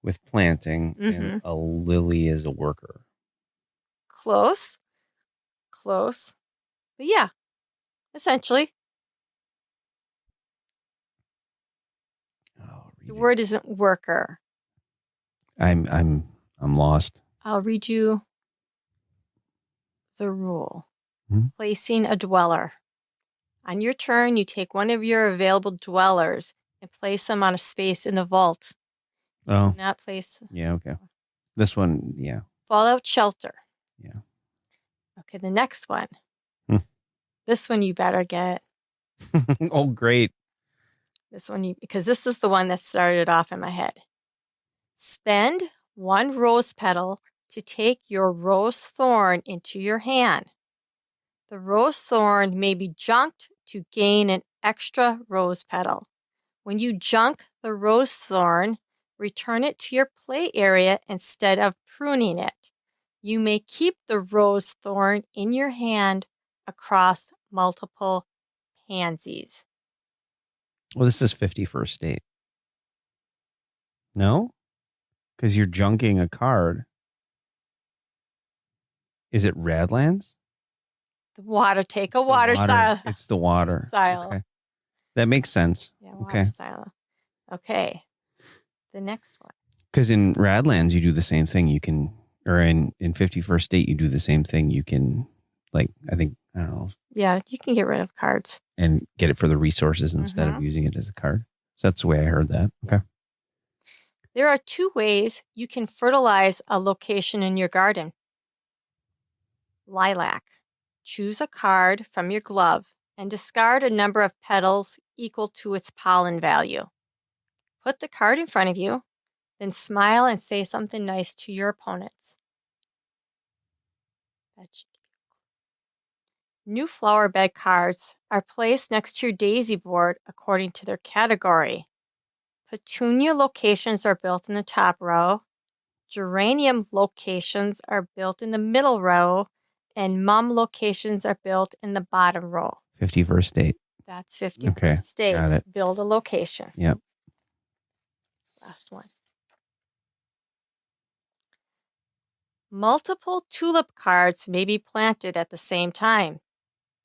with planting, and a lily is a worker. Close. But yeah, essentially. The word isn't worker. I'm lost. I'll read you the rule. Hmm? Placing a dweller. On your turn, you take one of your available dwellers and place them on a space in the vault. Oh. Do not place. Yeah, okay. This one, yeah. Fallout shelter. Yeah. Okay, the next one. This one you better get. Oh, great. This one, because this is the one that started off in my head. Spend one rose petal to take your rose thorn into your hand. The rose thorn may be junked to gain an extra rose petal. When you junk the rose thorn, return it to your play area instead of pruning it. You may keep the rose thorn in your hand across multiple pansies. Well, this is 51st State. No? Because you're junking a card. Is it Radlands? The water, take a water silo. It's the water. Silo. Okay. That makes sense. Yeah, water silo. Okay. The next one. Because in Radlands, you do the same thing. You can, or in 51st State, you do the same thing. You can, I don't know. Yeah, you can get rid of cards. And get it for the resources instead of using it as a card. So that's the way I heard that. Okay. There are two ways you can fertilize a location in your garden. Lilac. Choose a card from your glove and discard a number of petals equal to its pollen value. Put the card in front of you, then smile and say something nice to your opponents. New flower bed cards are placed next to your daisy board according to their category. Petunia locations are built in the top row. Geranium locations are built in the middle row. And mum locations are built in the bottom row. 51st State. That's 51st State. Got it. Build a location. Yep. Last one. Multiple tulip cards may be planted at the same time.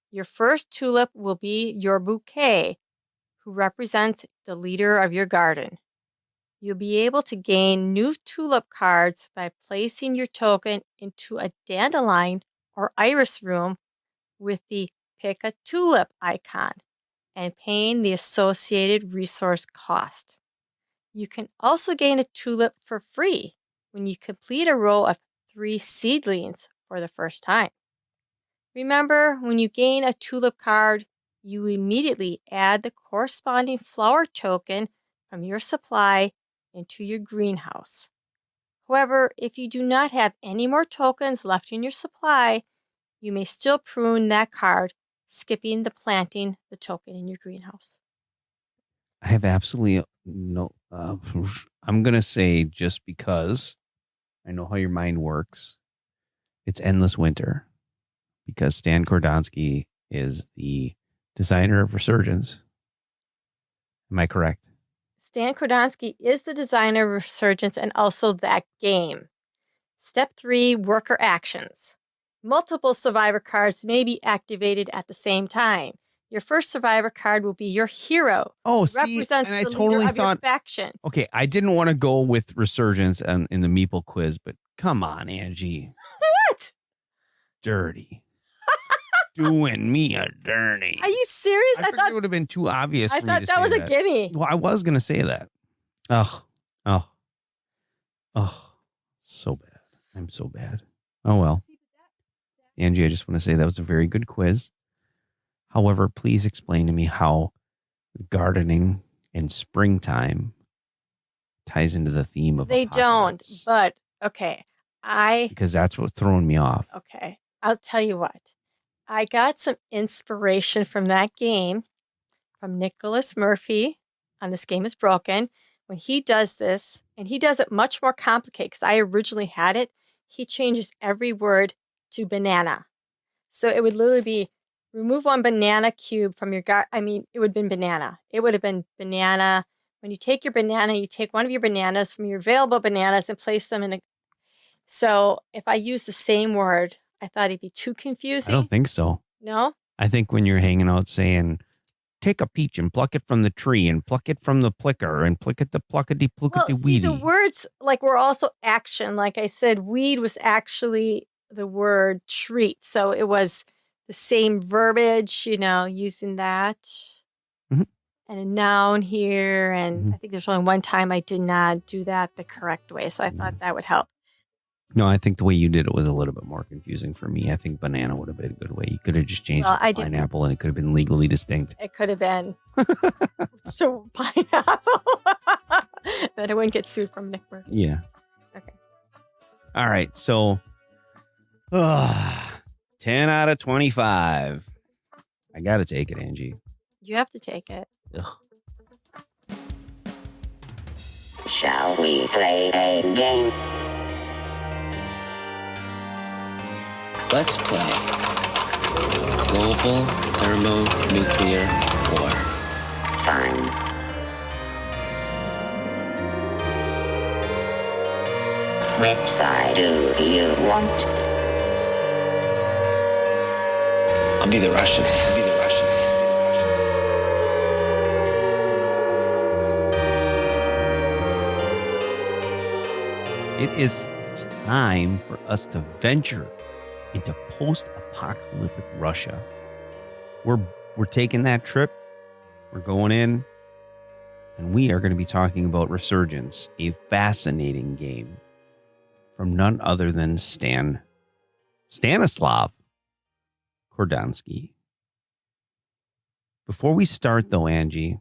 Your first tulip will be your bouquet, who represents the leader of your garden. You'll be able to gain new tulip cards by placing your token into a dandelion or iris room with the Pick a Tulip icon and paying the associated resource cost. You can also gain a tulip for free when you complete a row of 3 seedlings for the first time. Remember, when you gain a tulip card, you immediately add the corresponding flower token from your supply into your greenhouse. However, if you do not have any more tokens left in your supply, you may still prune that card, skipping the planting the token in your greenhouse. I have absolutely no. I'm going to say, just because I know how your mind works, it's Endless Winter, because Stan Kordonskiy is the designer of Resurgence. Am I correct? Stan Kordonskiy is the designer of Resurgence and also that game. Step 3, worker actions. Multiple survivor cards may be activated at the same time. Your first survivor card will be your hero. Oh, It represents and I the totally leader of your thought, faction. okay, I didn't want to go with Resurgence in the Meeple quiz, but come on, Angie. What? Dirty. Doing me a dirty. Are you serious? I thought it would have been too obvious for me to say that. I thought that was a gimme. Well, I was going to say that. Oh, so bad. I'm so bad. Oh, well. Angie, I just want to say that was a very good quiz. However, please explain to me how gardening in springtime ties into the theme of They apocalypse. don't, but okay. Because that's what's throwing me off. Okay. I'll tell you what. I got some inspiration from that game from Nicholas Murphy on This Game is Broken. When he does this, and he does it much more complicated because I originally had it, he changes every word to banana. So it would literally be remove 1 banana cube from your garden. I mean, it would have been banana. It would have been banana. When you take your banana, you take one of your bananas from your available bananas and place them in a. So if I use the same word, I thought it'd be too confusing. I don't think so. No? I think when you're hanging out saying, take a peach and pluck it from the tree and pluck it from the plicker and pluck it the pluckety pluckety weedy. The words were also action. Like I said, weed was actually the word treat. So it was the same verbiage, using that. Mm-hmm. And a noun here. And I think there's only one time I did not do that the correct way. So I thought that would help. No, I think the way you did it was a little bit more confusing for me. I think banana would have been a good way. You could have just changed it to pineapple and it could have been legally distinct. It could have been. So pineapple. Then I wouldn't get sued from Nick Murphy. Yeah. Okay. All right. So 10 out of 25. I got to take it, Angie. You have to take it. Ugh. Shall we play a game? Let's play Global Thermonuclear War. Fine. Which side do you want? I'll be the Russians. It is time for us to venture into post-apocalyptic Russia. We're taking that trip. We're going in, and we are going to be talking about Resurgence, a fascinating game from none other than Stanislav Kordonskiy. Before we start, though, Angie,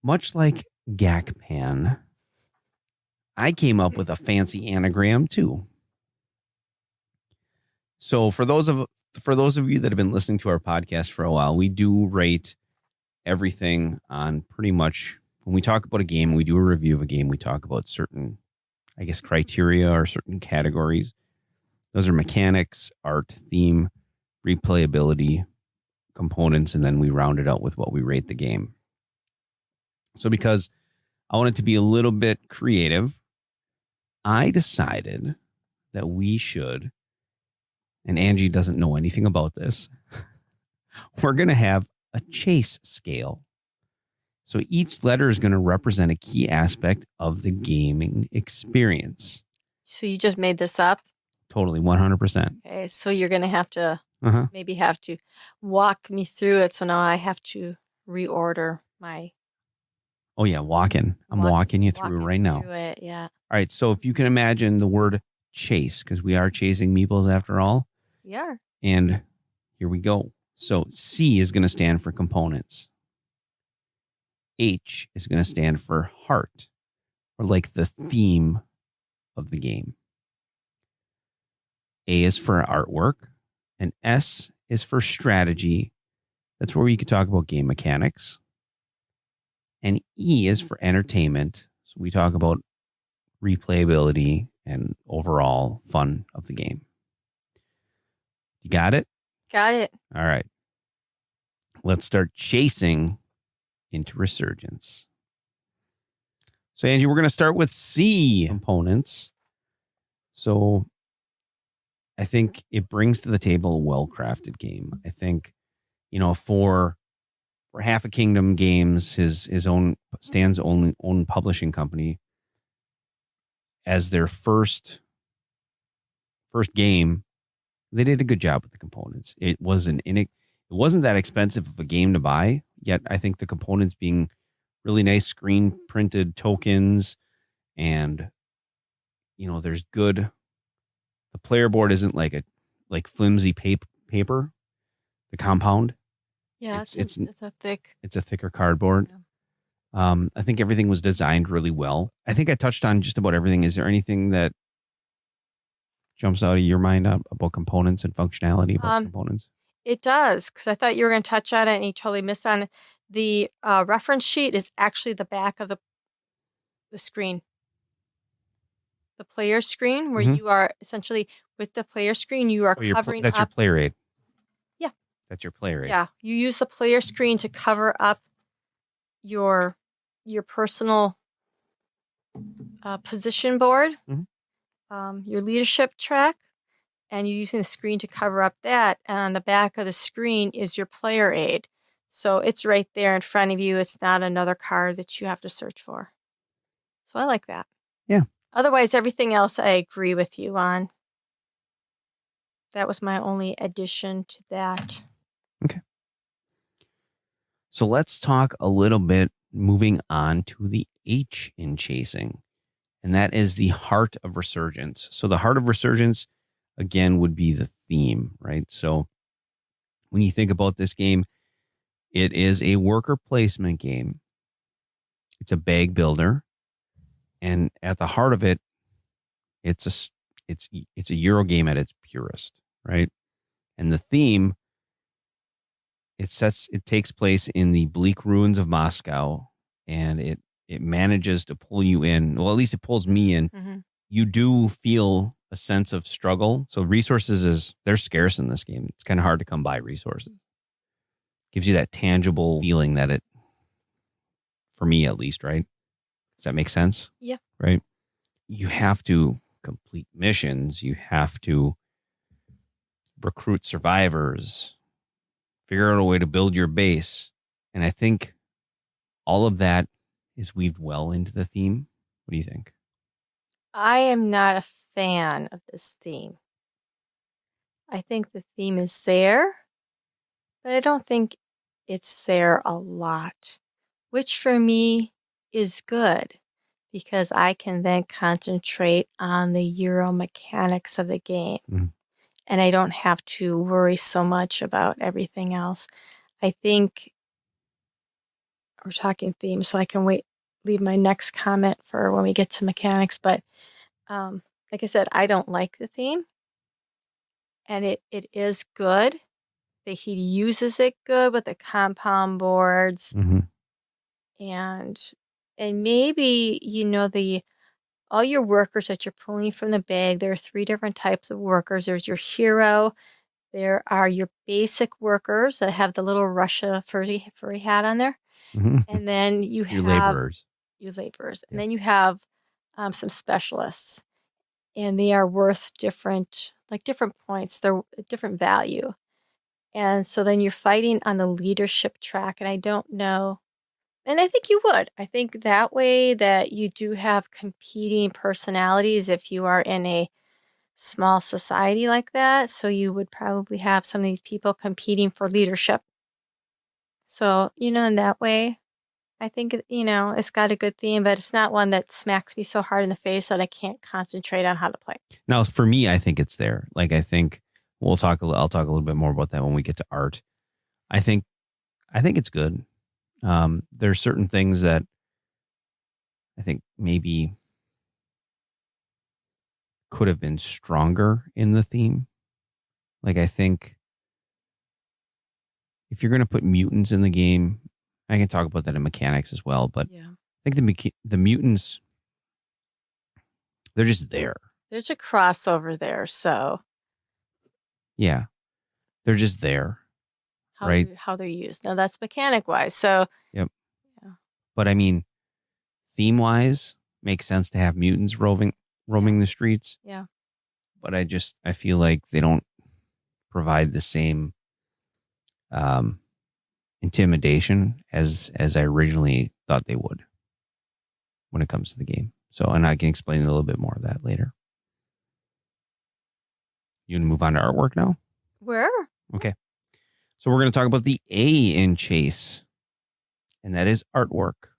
much like GACPAN, I came up with a fancy anagram too. So for those of you that have been listening to our podcast for a while, we do rate everything on pretty much when we talk about a game, we do a review of a game, we talk about certain, I guess, criteria or certain categories. Those are mechanics, art, theme, replayability, components, and then we round it out with what we rate the game. So because I wanted to be a little bit creative, I decided that we should, and Angie doesn't know anything about this, we're going to have a chase scale. So each letter is going to represent a key aspect of the gaming experience. So you just made this up? Totally, 100%. Okay, so you're going to have to maybe have to walk me through it. So now I have to reorder my Oh, yeah, walking. I'm walking you through right now. Through it, yeah. All right, so if you can imagine the word chase, because we are chasing meeples after all. Yeah. And here we go. So C is going to stand for components. H is going to stand for heart, or like the theme of the game. A is for artwork, and S is for strategy. That's where we could talk about game mechanics. And E is for entertainment. So we talk about replayability and overall fun of the game. You got it? Got it. All right. Let's start chasing into Resurgence. So, Angie, we're going to start with C components. So, I think it brings to the table a well-crafted game. I think, for Half a Kingdom Games, his own Stan's own publishing company, as their first game, they did a good job with the components. It wasn't that expensive of a game to buy, yet I think the components being really nice screen printed tokens, and there's good. The player board isn't like flimsy paper. The compound. Yeah, it's a thick. It's a thicker cardboard. Yeah. I think everything was designed really well. I think I touched on just about everything. Is there anything that jumps out of your mind about components and functionality about components? It does, because I thought you were going to touch on it and you totally missed on it. The reference sheet is actually the back of the screen. The player screen, where you are essentially with the player screen, you are covering that's up. your player aid. Yeah. That's your player aid. Yeah. You use the player screen to cover up your personal position board, your leadership track, and you're using the screen to cover up that. And on the back of the screen is your player aid. So it's right there in front of you. It's not another card that you have to search for. So I like that. Yeah. Otherwise, everything else I agree with you on. That was my only addition to that. Okay. So let's talk a little bit, moving on to the H in chasing. And that is the heart of Resurgence. So the heart of Resurgence, again, would be the theme, right? So when you think about this game, it is a worker placement game. It's a bag builder. And at the heart of it, it's a Euro game at its purest, right? And the theme, it takes place in the bleak ruins of Moscow, and it manages to pull you in. Well, at least it pulls me in. Mm-hmm. You do feel a sense of struggle. So resources they're scarce in this game. It's kind of hard to come by resources. Gives you that tangible feeling that it, for me at least, right? Does that make sense? Yeah. Right? You have to complete missions. You have to recruit survivors, figure out a way to build your base. And I think all of that is weaved well into the theme. What do you think? I am not a fan of this theme. I think the theme is there, but I don't think it's there a lot, which for me is good because I can then concentrate on the Euro mechanics of the game. Mhm. And I don't have to worry so much about everything else. I think we're talking themes, so I can leave my next comment for when we get to mechanics. But like I said, I don't like the theme. And it is good. He uses it good with the compound boards. Mm-hmm. And maybe, all your workers that you're pulling from the bag, there are 3 different types of workers. There's your hero. There are your basic workers that have the little Russia furry hat on there. Mm-hmm. And then you Your have laborers. your laborers. And Yes. then you have some specialists. And they are worth different points. They're a different value. And so then you're fighting on the leadership track. And I don't know. And I think you would. I think that way that you do have competing personalities if you are in a small society like that. So you would probably have some of these people competing for leadership. So, in that way, I think, it's got a good theme, but it's not one that smacks me so hard in the face that I can't concentrate on how to play. Now, for me, I think it's there. Like, I think I'll talk a little bit more about that when we get to art. I think it's good. There's certain things that I think maybe could have been stronger in the theme. Like, I think if you're going to put mutants in the game, I can talk about that in mechanics as well, but Yeah. I think the mutants, they're just there. There's a crossover there, so Yeah. They're just there. Right. how they're used. Now that's mechanic wise. So Yep. Yeah. But I mean, theme wise, makes sense to have mutants roaming the streets. Yeah. But I feel like they don't provide the same intimidation as I originally thought they would when it comes to the game. So, and I can explain a little bit more of that later. You want to move on to artwork now? Where? Okay. So we're going to talk about the A in Chase, and that is artwork.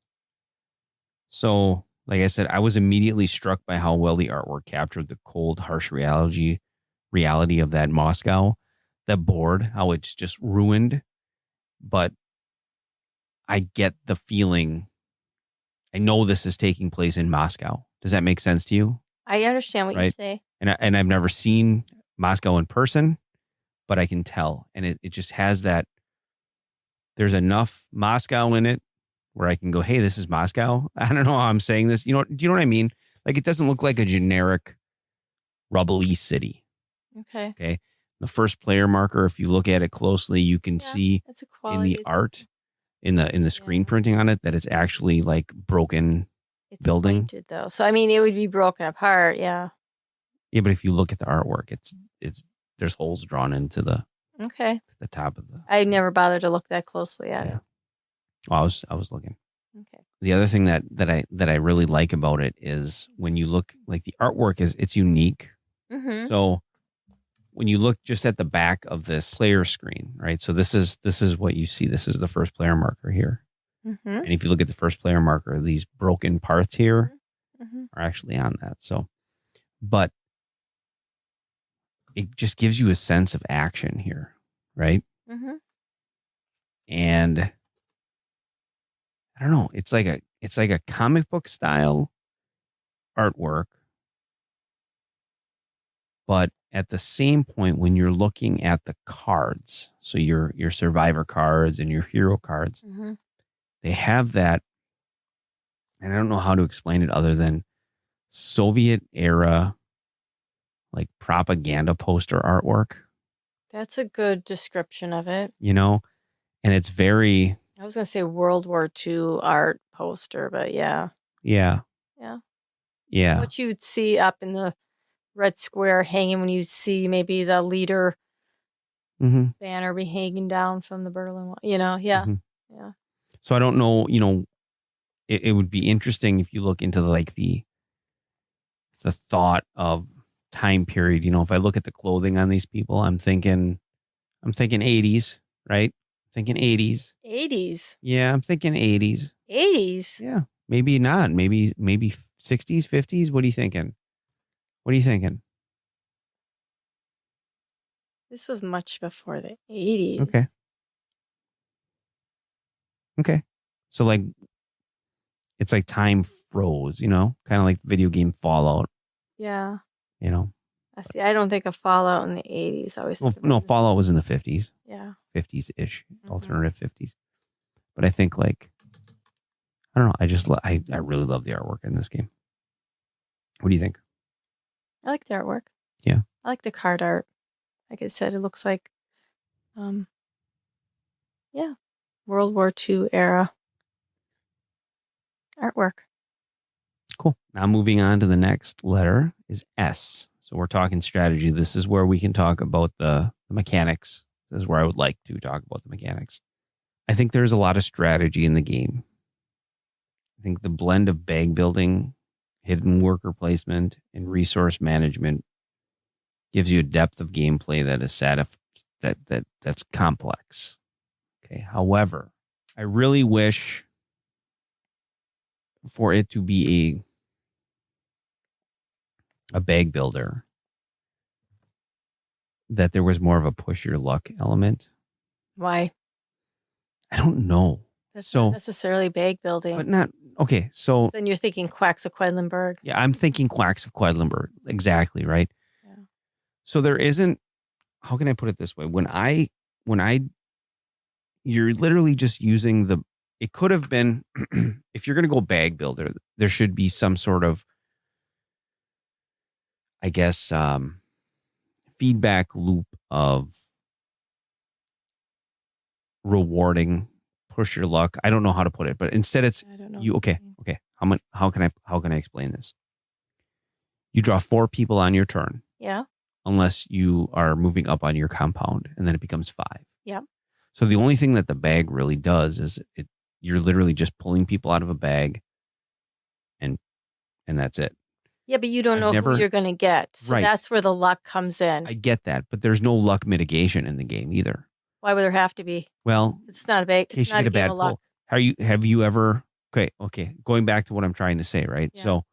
So, like I said, I was immediately struck by how well the artwork captured the cold, harsh reality of that Moscow, that board, how it's just ruined. But I get the feeling, I know this is taking place in Moscow. Does that make sense to you? I understand what you Right. say. And I've never seen Moscow in person, but I can tell. And it just has that, there's enough Moscow in it where I can go, hey, this is Moscow. I don't know how I'm saying this. Do you know what I mean? Like, it doesn't look like a generic rubbly city. Okay. The first player marker, if you look at it closely, you can see It's a in quality. the art, in the screen printing on it, that it's actually like broken. It's building. pointed, though. So I mean, it would be broken apart. Yeah. Yeah, but if you look at the artwork, it's there's holes drawn into the Okay. top of the. I never bothered to look that closely at it. Oh, I was looking. Okay. The other thing that I really like about it is when you look, like, the artwork it's unique. Mm-hmm. So when you look just at the back of this player screen, right? So this is what you see. This is the first player marker here. Mm-hmm. And if you look at the first player marker, these broken parts here Mm-hmm. are actually on that. So, but it just gives you a sense of action here, right? Mm-hmm. And I don't know, it's like a comic book style artwork, but at the same point, when you're looking at the cards, so your survivor cards and your hero cards, Mm-hmm. they have that, and I don't know how to explain it other than Soviet era, like, propaganda poster artwork, That's a good description of it. and it's very, I was going to say World War II art poster, but yeah. yeah. What you would see up in the red square hanging when you see maybe the leader Mm-hmm. banner be hanging down from the Berlin Wall. Yeah. Mhm. Yeah. So I don't know, it would be interesting if you look into the thought of time period. If I look at the clothing on these people, I'm thinking 80s, right? Thinking 80s. 80s. Yeah, I'm thinking 80s. 80s. Yeah, maybe not. Maybe 60s, 50s. What are you thinking? This was much before the 80s. Okay. So, like, it's like time froze, kind of like video game Fallout, Yeah. I See, I don't think of Fallout in the 80s. I always think no, of this- Fallout was in the 50s. Yeah. 50s-ish, Mhm. alternative 50s. But I think, like, I don't know. I really love the artwork in this game. What do you think? I like the artwork. Yeah. I like the card art. Like I said, it looks like, World War II era artwork. Cool. Now moving on to the next letter is S. So we're talking strategy. This is where we can talk about the mechanics. This is where I would like to talk about the mechanics. I think there's a lot of strategy in the game. I think the blend of bag building, hidden worker placement, and resource management gives you a depth of gameplay that is that's complex. Okay. However, I really wish for it to be a bag builder, that there was more of a push your luck element. Why? I don't know. That's So- not necessarily bag building. But not okay. So Then you're thinking Quacks of Quedlinburg. yeah, I'm thinking Quacks of Quedlinburg. Exactly, right? Yeah. So there isn't, how can I put it this way? When I you're literally just using it could have been, if you're going to go bag builder, there should be some sort of, I guess, feedback loop of rewarding, push your luck. I don't know how to put it, but instead it's I don't know. you. Okay. How can I explain this? You draw 4 people on your turn, Yeah. unless you are moving up on your compound, and then it becomes 5. Yeah. So the only thing that the bag really does is you're literally just pulling people out of a bag, and that's it. Yeah, but you don't I've know who you're going to get. So Right. that's where the luck comes in. I get that, but there's no luck mitigation in the game either. Why would there have to be? Well, It's not a bag. in case It's you not get a a game bad of luck. pull. Have you ever? Okay. Going back to what I'm trying to say, right? Yeah. So,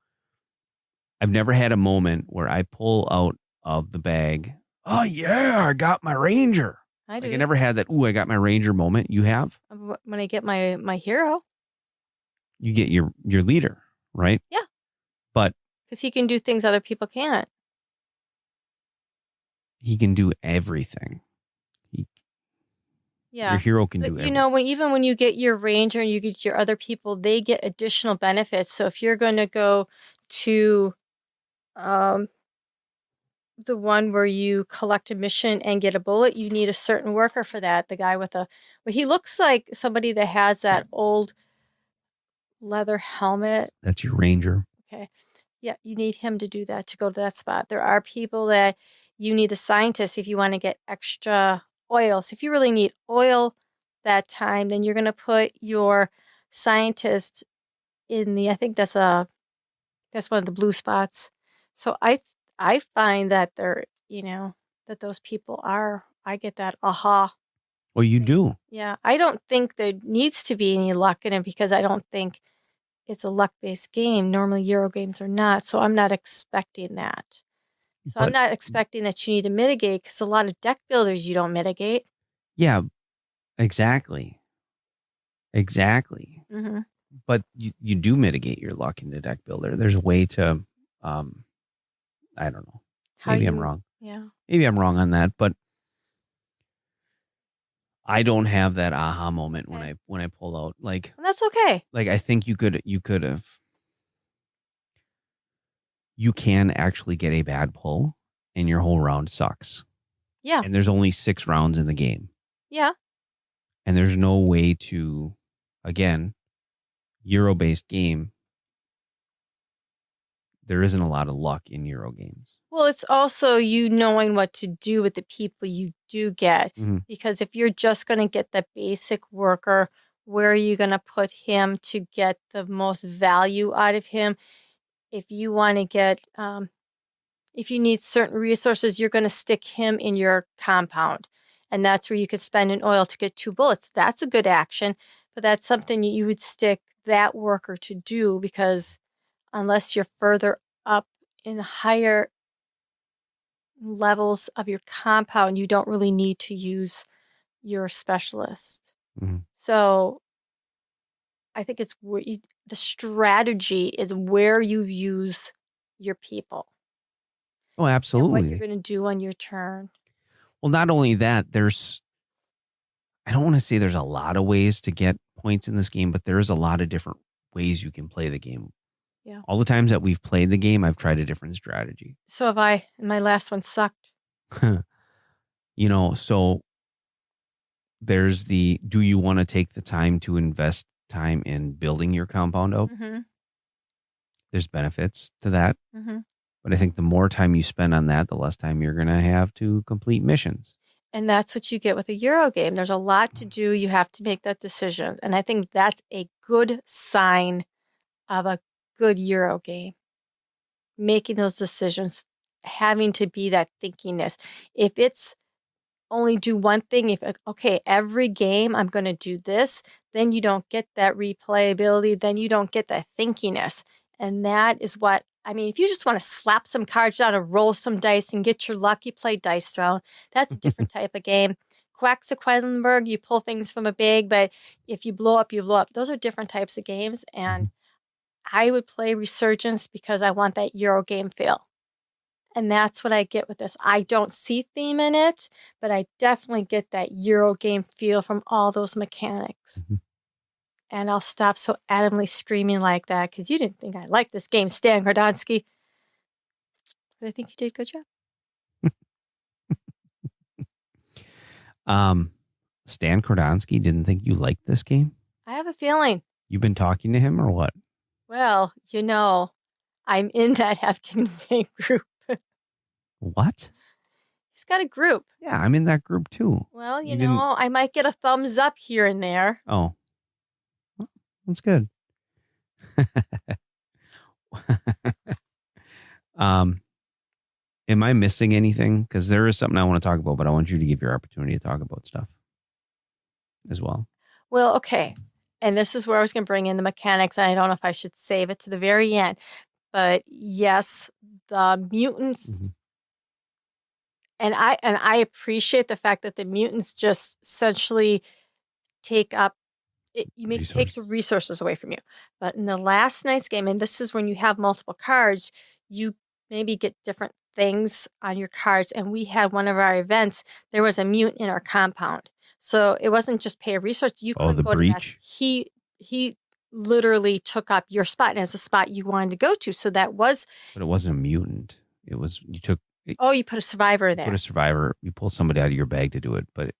I've never had a moment where I pull out of the bag. Oh yeah, I got my ranger. I do. Like I never had that. Ooh, I got my ranger moment. You have? When I get my hero, You get your leader, right? Yeah. But because he can do things other people can't. he can do everything. Yeah. Your hero can do But everything. even when you get your ranger and you get your other people, they get additional benefits. So if you're going to go to the one where you collect a mission and get a bullet, you need a certain worker for that. The guy he looks like somebody that has that old leather helmet. That's your ranger. Okay. Yeah, you need him to do that, to go to that spot. There are people that you need a scientist if you want to get extra oil. So if you really need oil that time, then you're going to put your scientist in I think that's one of the blue spots. So I find that that those people I get that aha. Well, you do. Yeah, I don't think there needs to be any luck in it because I don't think it's a luck-based game. Normally, Euro games are not, so I'm not expecting that. So I'm But- not expecting that you need to mitigate because a lot of deck builders you don't mitigate. Yeah, exactly. Mm-hmm. But you do mitigate your luck in the deck builder. There's a way to, I don't know. Maybe I'm wrong. Yeah. Maybe I'm wrong on that, but I don't have that aha moment Okay. when I pull out. Like And that's okay. I think you could have. You can actually get a bad pull, and your whole round sucks. Yeah. And there's only 6 rounds in the game, Yeah. and there's no way to, again, Euro-based game. There isn't a lot of luck in Euro games. Well, it's also you knowing what to do with the people you do get. Mhm. Because if you're just going to get the basic worker, where are you going to put him to get the most value out of him? If you want to get, if you need certain resources, you're going to stick him in your compound. And that's where you could spend an oil to get 2 bullets. That's a good action, but that's something you would stick that worker to do because unless you're further up in higher levels of your compound, you don't really need to use your specialist. Mhm. So I think it's where the strategy is where you use your people. Oh, And what absolutely. you're going to do on your turn. Well, not only that, I don't want to say there's a lot of ways to get points in this game, but there's a lot of different ways you can play the game. Yeah. All the times that we've played the game, I've tried a different strategy. So have I. And my last one sucked. So there's do you want to take the time to invest time in building your compound up? Mm-hmm. There's benefits to that. Mm-hmm. But I think the more time you spend on that, the less time you're going to have to complete missions. And that's what you get with a Euro game. There's a lot to do. You have to make that decision. And I think that's a good sign of a good Euro game. Making those decisions, having to be that thinkingness. If it's only do one thing, every game I'm going to do this, then you don't get that replayability. Then you don't get that thinkiness. And that is what, I mean, if you just want to slap some cards down and roll some dice and get your lucky play dice thrown, that's a different type of game. Quacksequedlenberg, you pull things from a bag, but if you blow up, you blow up. Those are different types of games. And I would play Resurgence because I want that Euro game feel. And that's what I get with this. I don't see theme in it, but I definitely get that Euro game feel from all those mechanics. And I'll stop so adamantly screaming like that because you didn't think I liked this game, Stan Kordonskiy. But I think you did a good job. Stan Kordonskiy didn't think you liked this game? I have a feeling. You've been talking to him or what? Well, I'm in that Afghan Bank group. What? He's got a group. Yeah, I'm in that group too. Well, I might get a thumbs up here and there. Oh, well, that's good. Am I missing anything? Because there is something I want to talk about, but I want you to give your opportunity to talk about stuff as well. Well, okay. And this is where I was going to bring in the mechanics. And I don't know if I should save it to the very end. But yes, the mutants... And I appreciate the fact that the mutants just essentially take the resources away from you. But in the last night's game, and this is when you have multiple cards, you maybe get different things on your cards. And we had one of our events, there was a mutant in our compound. So it wasn't just pay a resource. You couldn't go breach? to that. He literally took up your spot, and it's a spot you wanted to go to. So that was... But it wasn't a mutant. It was, you took... you put a survivor there. Put a survivor. You pulled somebody out of your bag to do it, but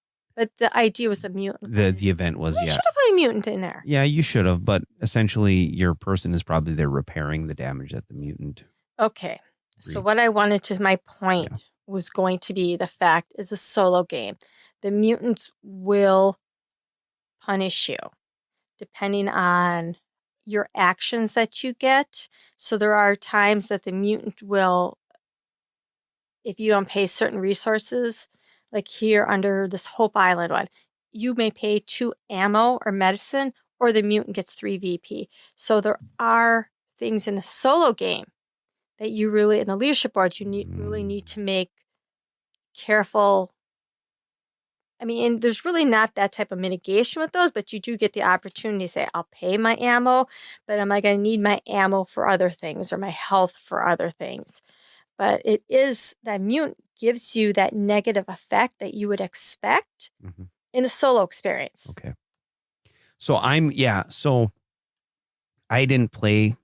the idea was the mutant. The event was You should have put a mutant in there. Yeah, you should have, but essentially your person is probably there repairing the damage that the mutant. Okay, so what I wanted to, my point was going to be the fact it's a solo game. The mutants will punish you depending on your actions that you get. So there are times that the mutant will, if you don't pay certain resources, like here under this Hope Island one, you may pay 2 ammo or medicine, or the mutant gets 3 VP. So there are things in the solo game that you really, in the leadership board, really need to make careful. I mean, and there's really not that type of mitigation with those, but you do get the opportunity to say, I'll pay my ammo, but am I going to need my ammo for other things or my health for other things? But it is that mutant gives you that negative effect that you would expect in the solo experience. Okay. So so I didn't play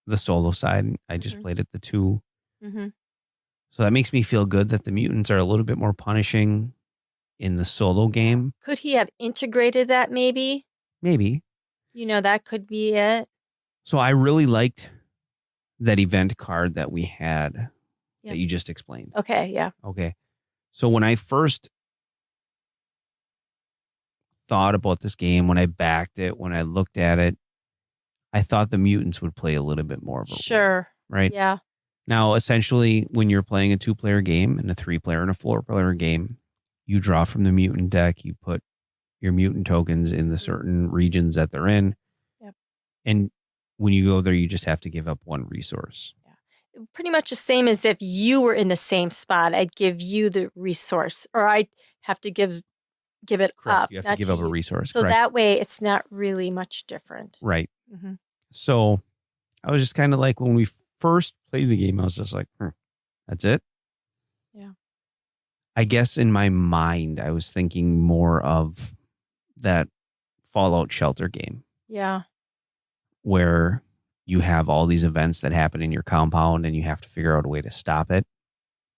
the solo side. I just played it the 2. So that makes me feel good that the mutants are a little bit more punishing in the solo game. Could he have integrated that maybe? Maybe. That could be it. So I really liked that event card that we had. That you just explained. Okay, yeah. Okay. So when I first thought about this game, when I backed it, when I looked at it, I thought the mutants would play a little bit more of a role, right? Yeah. Now, essentially, when you're playing a 2-player game and a 3-player and a 4-player game, you draw from the mutant deck, you put your mutant tokens in the certain regions that they're in. Yep. And when you go there, you just have to give up 1 resource. Pretty much the same as if you were in the same spot. I'd give you the resource, or I'd have to give it up. You have to give up a resource. So that way it's not really much different. Right. So I was just kind of like, when we first played the game, I was just like, that's it? Yeah. I guess in my mind, I was thinking more of that Fallout Shelter game. Yeah. Where you have all these events that happen in your compound and you have to figure out a way to stop it.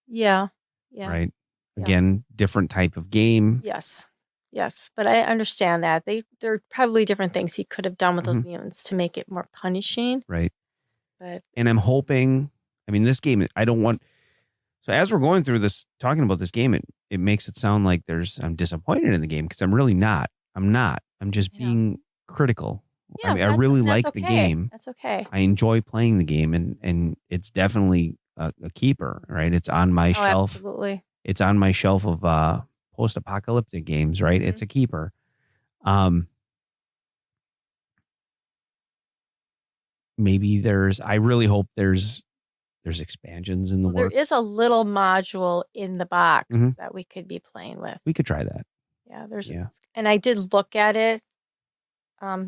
Yeah. Yeah. Right. Again, different type of game. Yes. Yes. But I understand that. There are probably different things he could have done with those mutants to make it more punishing. Right. But and I'm hoping, this game, so as we're going through this, talking about this game, it makes it sound like I'm disappointed in the game, because I'm really not. I'm not. I'm just being critical. Yeah, I really like the okay. game. That's okay. I enjoy playing the game, and it's definitely a keeper, right? It's on my shelf. Absolutely. It's on my shelf of post-apocalyptic games, right? It's a keeper. maybe I really hope there's expansions in the There works. is a little module in the box Mhm. that we could be playing with. We could try that. Yeah, Yeah. and I did look at it.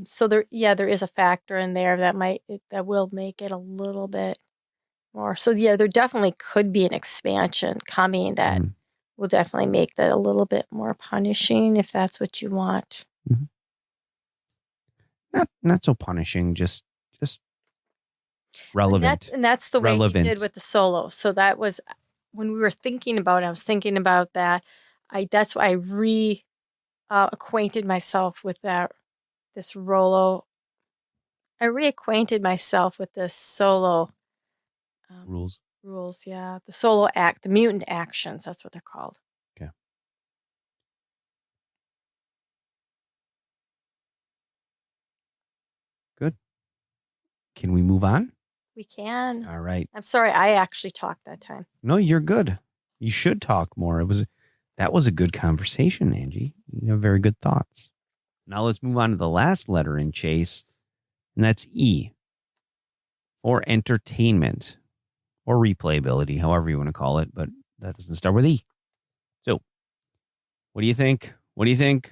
So there is a factor in there that will make it a little bit more. So yeah, there definitely could be an expansion coming that Mhm. will definitely make that a little bit more punishing if that's what you want. Not so punishing, just relevant. And that's the way he Relevant. did with the solo. So that was when we were thinking about it, I was thinking about that. That's why I acquainted myself with this Rolo. I reacquainted myself with this solo Rules. rules. Yeah, the solo the mutant actions. That's what they're called. Okay. Good. Can we move on? We can. All right. I'm sorry, I actually talked that time. No, you're good. You should talk more. That was a good conversation, Angie. You have very good thoughts. Now let's move on to the last letter in Chase, and that's E, or entertainment, or replayability, however you want to call it, but that doesn't start with E. So, what do you think? What do you think?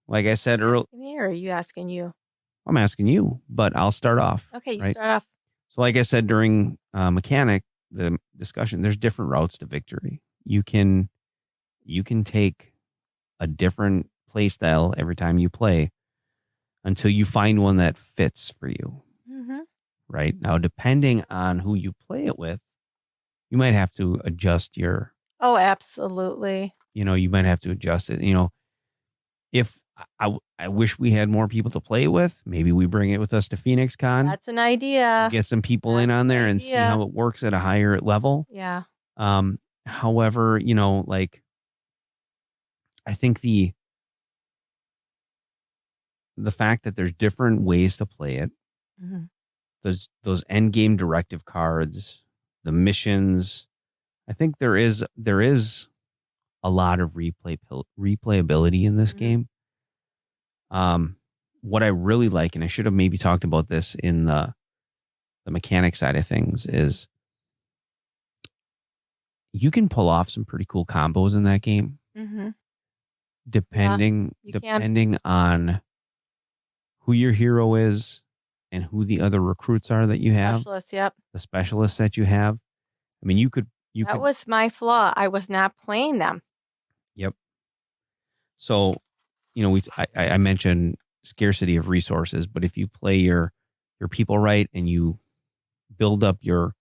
Like I said earlier, Me or are you asking you? I'm asking you, but I'll start off. Okay, you right? start off. So like I said during the discussion, there's different routes to victory. You can take a different play style every time you play until you find one that fits for you. Mm-hmm. Right? Now, depending on who you play it with, you might have to adjust your, Oh, absolutely. you might have to adjust it. If I wish we had more people to play with, maybe we bring it with us to Phoenix Con. That's an idea. Get some people in on there and see how it works at a higher level. Yeah. However, I think the fact that there's different ways to play it, Mhm. those end game directive cards, the missions, I think there is a lot of replayability in this Mhm. game. What I really like, and I should have maybe talked about this in the mechanic side of things, is you can pull off some pretty cool combos in that game. Mm-hmm. Depending on who your hero is and who the other recruits are that you have. Specialists, yep. The specialists that you have. I mean, That was my flaw. I was not playing them. Yep. So, I mentioned scarcity of resources, but if you play your people right and you build up your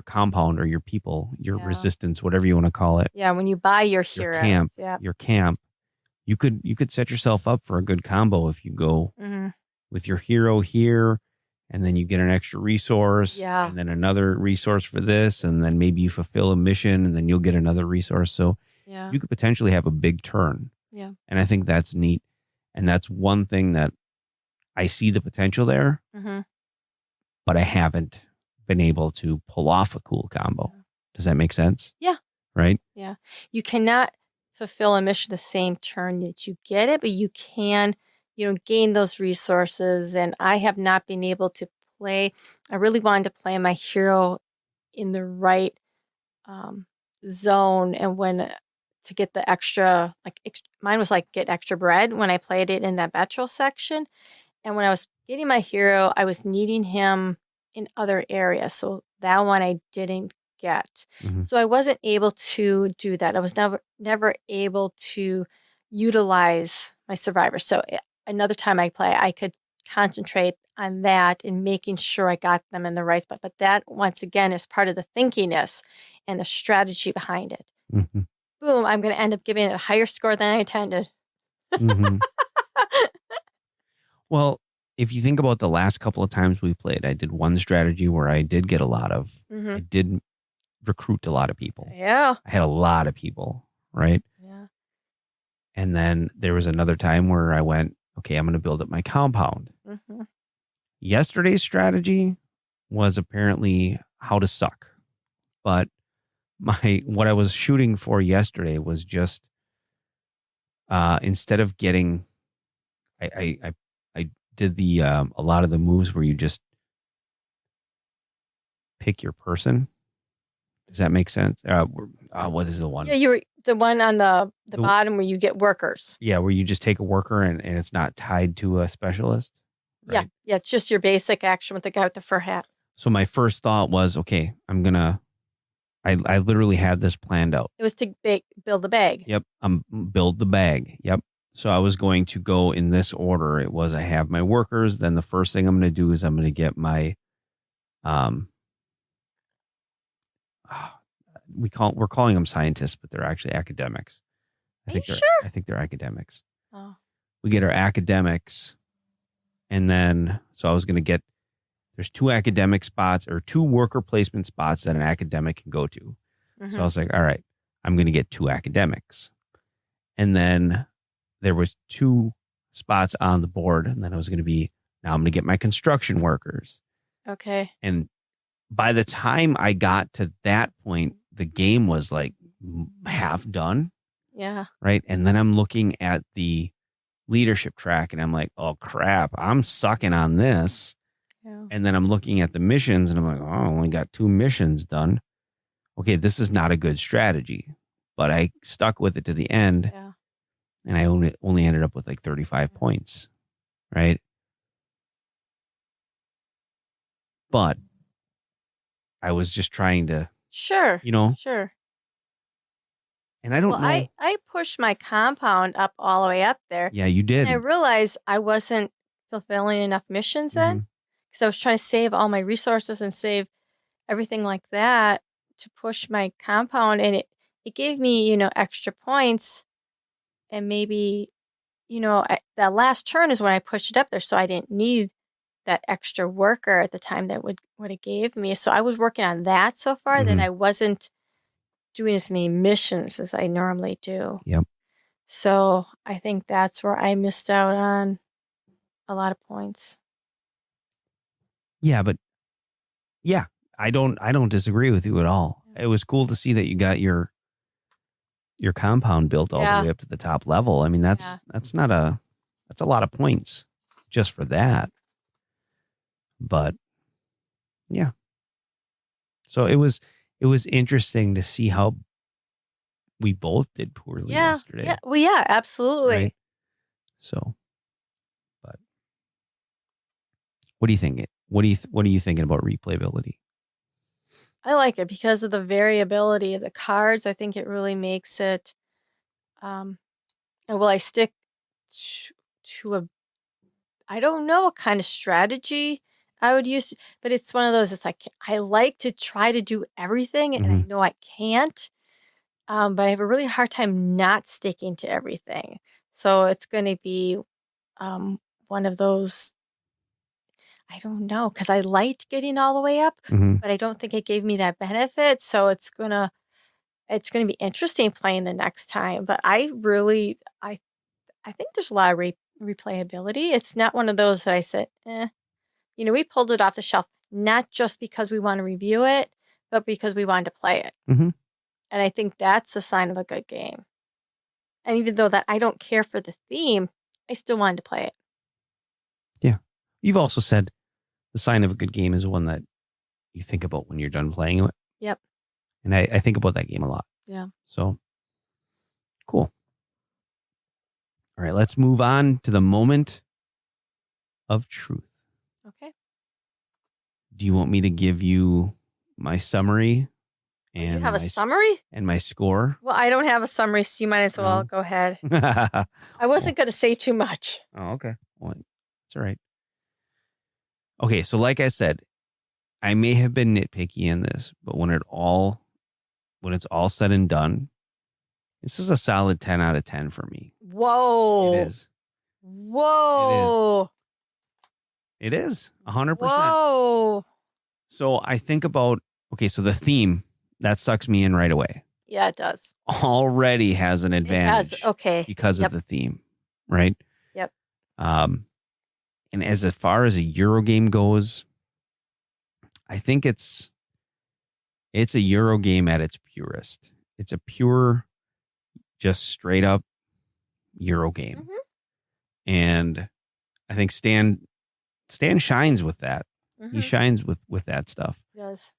compound or your people, your resistance, whatever you want to call it. Yeah, when you buy your heroes, your camp, you could set yourself up for a good combo if you go with your hero here, and then you get an extra resource, and then another resource for this, and then maybe you fulfill a mission, and then you'll get another resource. So you could potentially have a big turn. Yeah. And I think that's neat. And that's one thing that I see the potential there, but I haven't been able to pull off a cool combo. Does that make sense? Yeah. Right? Yeah. You cannot fulfill a mission the same turn that you get it, but you can, gain those resources. And I have not been able to play. I really wanted to play my hero in the right zone, and to get the extra, mine was like get extra bread when I played it in that Betro section. And when I was getting my hero, I was needing him in other areas. So that one I didn't get. So I wasn't able to do that. I was never able to utilize my survivors. So another time I play, I could concentrate on that and making sure I got them in the right spot. But that, once again, is part of the thinkiness and the strategy behind it. Boom, I'm going to end up giving it a higher score than I intended. Well, if you think about the last couple of times we played, I did one strategy where I did get I did recruit a lot of people. Yeah. I had a lot of people, right? Yeah. And then there was another time where I went, okay, I'm going to build up my compound. Yesterday's strategy was apparently how to suck. But what I was shooting for yesterday was just instead of getting, I did the a lot of the moves where you just pick your person. Does that make sense? What is the one? Yeah, you were the one on the The- bottom where you get workers. Yeah, where you just take a worker and it's not tied to a specialist. Yeah, Right? yeah, it's just your basic action with the guy with the fur hat. So my first thought was, okay, I literally had this planned out. It was to build the bag. Yep. Build the bag. Yep. So I was going to go in this order. It was, I have my workers. Then the first thing I'm going to do is I'm going to get my, we're calling them scientists, but they're actually academics. Are you sure? I think they're academics. Oh, We get our academics. And then, so I was going to get, there's 2 academic spots or 2 worker placement spots that an academic can go to. So I was like, all right, I'm going to get 2 academics. And then there was 2 spots on the board. And then I was going to be, now I'm going to get my construction workers. okay. And by the time I got to that point, the game was like half done. Yeah. Right. And then I'm looking at the leadership track and I'm like, oh crap, I'm sucking on this. Yeah. And then I'm looking at the missions and I'm like, oh, I only got 2 missions done. Okay, this is not a good strategy. But I stuck with it to the end. Yeah. And I only ended up with like 35 points. Right. But I was just trying to, Sure. Sure. and I don't know. I pushed my compound up all the way up there. Yeah, you did. And I realized I wasn't fulfilling enough missions then because I was trying to save all my resources and save everything like that to push my compound. And it gave me, extra points. And maybe, that last turn is when I pushed it up there. So I didn't need that extra worker at the time that would have gave me. So I was working on that so far that I wasn't doing as many missions as I normally do. Yep. So I think that's where I missed out on a lot of points. Yeah, but yeah, I don't disagree with you at all. It was cool to see that you got your compound built all the way up to the top level. I mean, that's a lot of points just for that. But yeah. So it was interesting to see how we both did poorly yesterday. Yeah. Well, yeah, absolutely. Right? So, but what do you think? What are you thinking about replayability? I like it because of the variability of the cards. I think it really makes it. Will I stick to I don't know what kind of strategy I would use, but it's one of those. It's like I like to try to do everything, and I know I can't. But I have a really hard time not sticking to everything. So it's going to be one of those. I don't know, because I liked getting all the way up, but I don't think it gave me that benefit. So it's gonna be interesting playing the next time. But I think there's a lot of replayability. It's not one of those that I said, we pulled it off the shelf, not just because we want to review it, but because we wanted to play it. And I think that's a sign of a good game. And even though that I don't care for the theme, I still wanted to play it. Yeah. You've also said the sign of a good game is one that you think about when you're done playing it. Yep. And I think about that game a lot. Yeah. So, cool. All right, let's move on to the moment of truth. Okay. Do you want me to give you my summary? And You have a summary? And my score? Well, I don't have a summary, so you might as well go ahead. I wasn't going to say too much. Oh, okay. Well, it's all right. Okay, so like I said, I may have been nitpicky in this, but when it's all said and done, this is a solid 10 out of 10 for me. Whoa. It is. Whoa. It is 100%. Whoa. So I think about, okay, so the theme, that sucks me in right away. Yeah, it does. Already has an advantage. It has. Okay. Because of the theme, right? Yep. And as far as a Euro game goes, I think it's a Euro game at its purest. It's a pure, just straight up Euro game. And I think Stan shines with that. He shines with that stuff. Yes.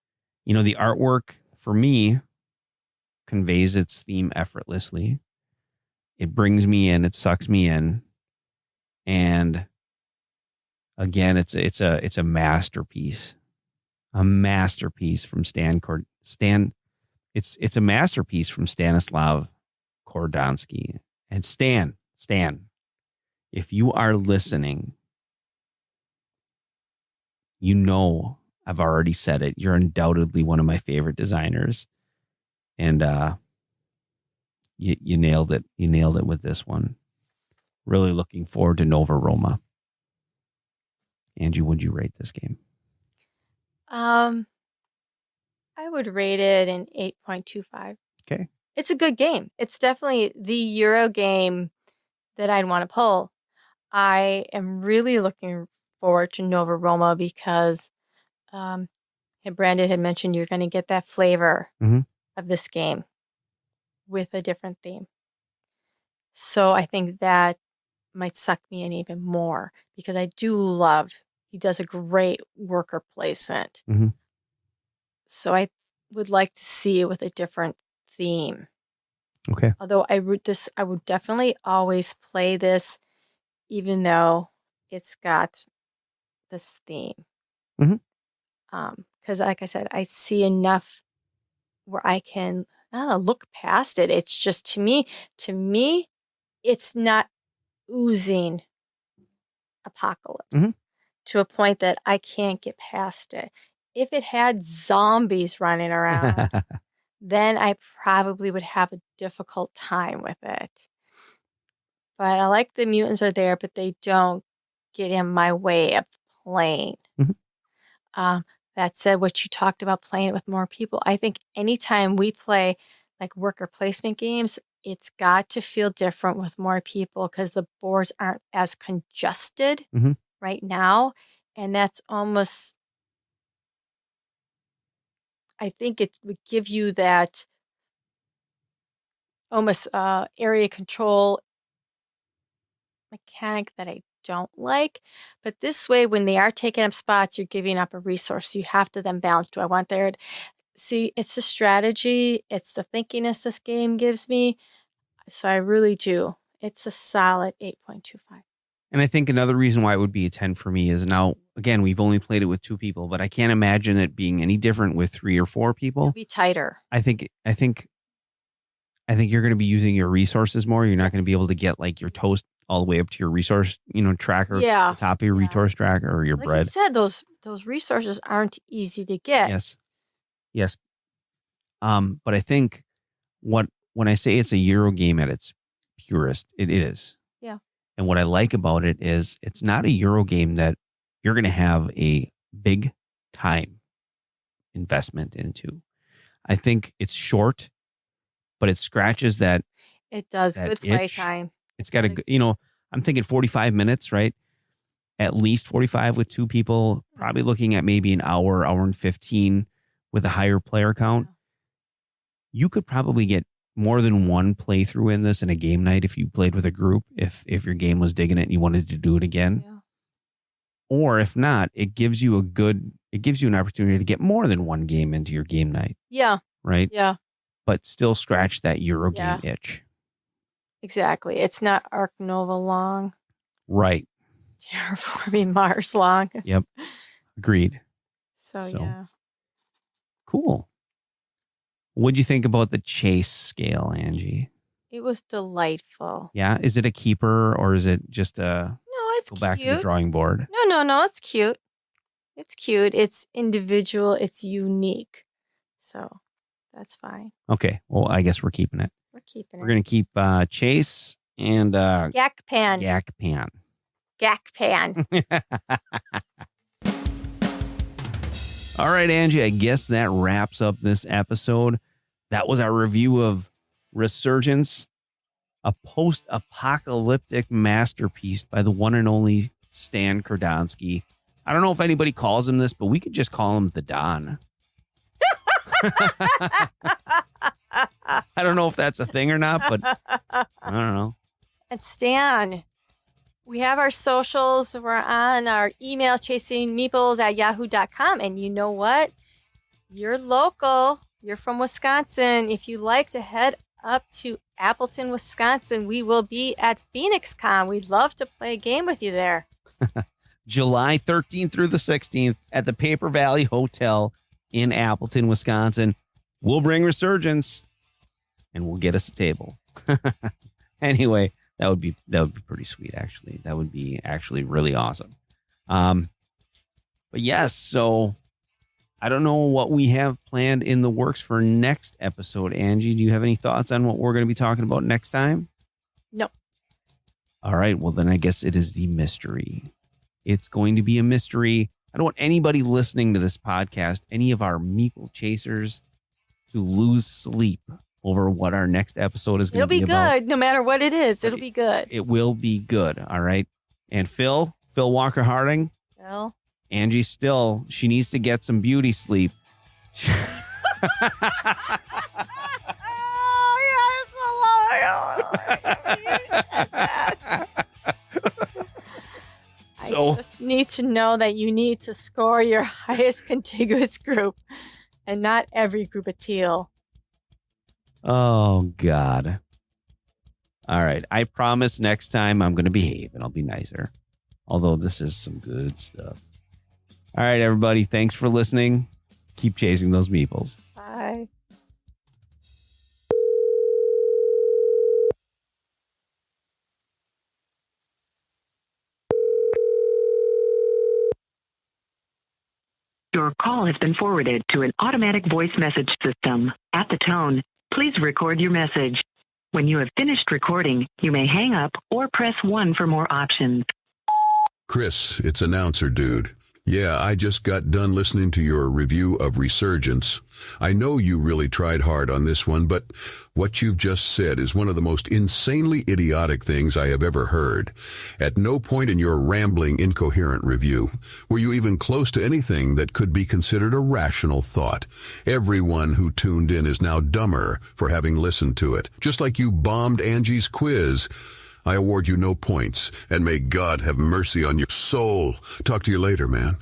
You know, the artwork for me conveys its theme effortlessly. It brings me in, it sucks me in. And again, it's a masterpiece. A masterpiece from it's a masterpiece from Stanislav Kordonskiy. And Stan, if you are listening, you know I've already said it. You're undoubtedly one of my favorite designers. And you nailed it. You nailed it with this one. Really looking forward to Nova Roma. Angie, would you rate this game? I would rate it an 8.25. Okay. It's a good game. It's definitely the Euro game that I'd want to pull. I am really looking forward to Nova Roma because Brandon had mentioned you're going to get that flavor of this game with a different theme. So I think that might suck me in even more because I do love, he does a great worker placement. So I would like to see it with a different theme. Okay. Although I would definitely always play this even though it's got this theme. Because like I said, I see enough where I can look past it. It's just to me, it's not oozing apocalypse to a point that I can't get past it. If it had zombies running around, then I probably would have a difficult time with it. But I like the mutants are there, but they don't get in my way of playing. That said, what you talked about playing it with more people, I think anytime we play like worker placement games, it's got to feel different with more people because the boards aren't as congested right now. And that's almost, I think it would give you that almost area control mechanic that I don't like. But this way, when they are taking up spots, you're giving up a resource. You have to then balance. Do I want there? See, it's the strategy. It's the thinkiness this game gives me. So I really do. It's a solid 8.25. And I think another reason why it would be a 10 for me is now, again, we've only played it with 2 people, but I can't imagine it being any different with 3 or 4 people. It'll be tighter. I think you're going to be using your resources more. You're not going to be able to get like your toast all the way up to your resource, tracker, the top of your resource tracker or your like bread. You said, those resources aren't easy to get. Yes. But I think when I say it's a Euro game at its purest, it is. Yeah. And what I like about it is it's not a Euro game that you're going to have a big time investment into. I think it's short, but it scratches that. It does. that Good itch. playtime. It's got I'm thinking 45 minutes, right? At least 45 with 2 people, probably looking at maybe an hour and 15 with a higher player count. You could probably get more than one playthrough in this in a game night if you played with a group, if your game was digging it and you wanted to do it again. Yeah. Or if not, it gives you an opportunity to get more than one game into your game night. Yeah. Right? Yeah. But still scratch that Euro game itch. Exactly. It's not Arc Nova long. Right. Terraforming Mars long. Yep. Agreed. So yeah. Cool. What'd you think about the chase scale, Angie? It was delightful. Yeah. Is it a keeper or is it just No, it's go cute. back to the drawing board? No. It's cute. It's cute. It's individual. It's unique. So that's fine. Okay. Well, I guess we're keeping it. We're keeping We're going to keep Chase and Gakpan. Gakpan. All right, Angie, I guess that wraps up this episode. That was our review of Resurgence, a post-apocalyptic masterpiece by the one and only Stan Kordonskiy. I don't know if anybody calls him this, but we could just call him the Don. I don't know if that's a thing or not, but I don't know. And Stan, We have our socials. We're on our email, chasingmeeples@yahoo.com. And you know what? You're local. You're from Wisconsin. If you like to head up to Appleton, Wisconsin, we will be at PhoenixCon. We'd love to play a game with you there. July 13th through the 16th at the Paper Valley Hotel in Appleton, Wisconsin. We'll bring Resurgence and we'll get us a table. Anyway, that would be pretty sweet, actually. That would be actually really awesome. But yes, so I don't know what we have planned in the works for next episode. Angie, do you have any thoughts on what we're going to be talking about next time? No. All right. Well, then I guess it is the mystery. It's going to be a mystery. I don't want anybody listening to this podcast, any of our meeple chasers, to lose sleep over what our next episode is going to be about. It'll be good. No matter what it is, it'll be good. It will be good. All right. And Phil Walker Harding. Well, Angie Still, she needs to get some beauty sleep. I just need to know that you need to score your highest contiguous group and not every group of teal. Oh, God. All right. I promise next time I'm going to behave and I'll be nicer. Although this is some good stuff. All right, everybody. Thanks for listening. Keep chasing those meeples. Bye. Your call has been forwarded to an automatic voice message system. At the tone, please record your message. When you have finished recording, you may hang up or press 1 for more options. Chris, it's Announcer Dude. Yeah, I just got done listening to your review of Resurgence. I know you really tried hard on this one, but what you've just said is one of the most insanely idiotic things I have ever heard. At no point in your rambling, incoherent review were you even close to anything that could be considered a rational thought. Everyone who tuned in is now dumber for having listened to it, just like you bombed Angie's quiz. I award you no points, and may God have mercy on your soul. Talk to you later, man.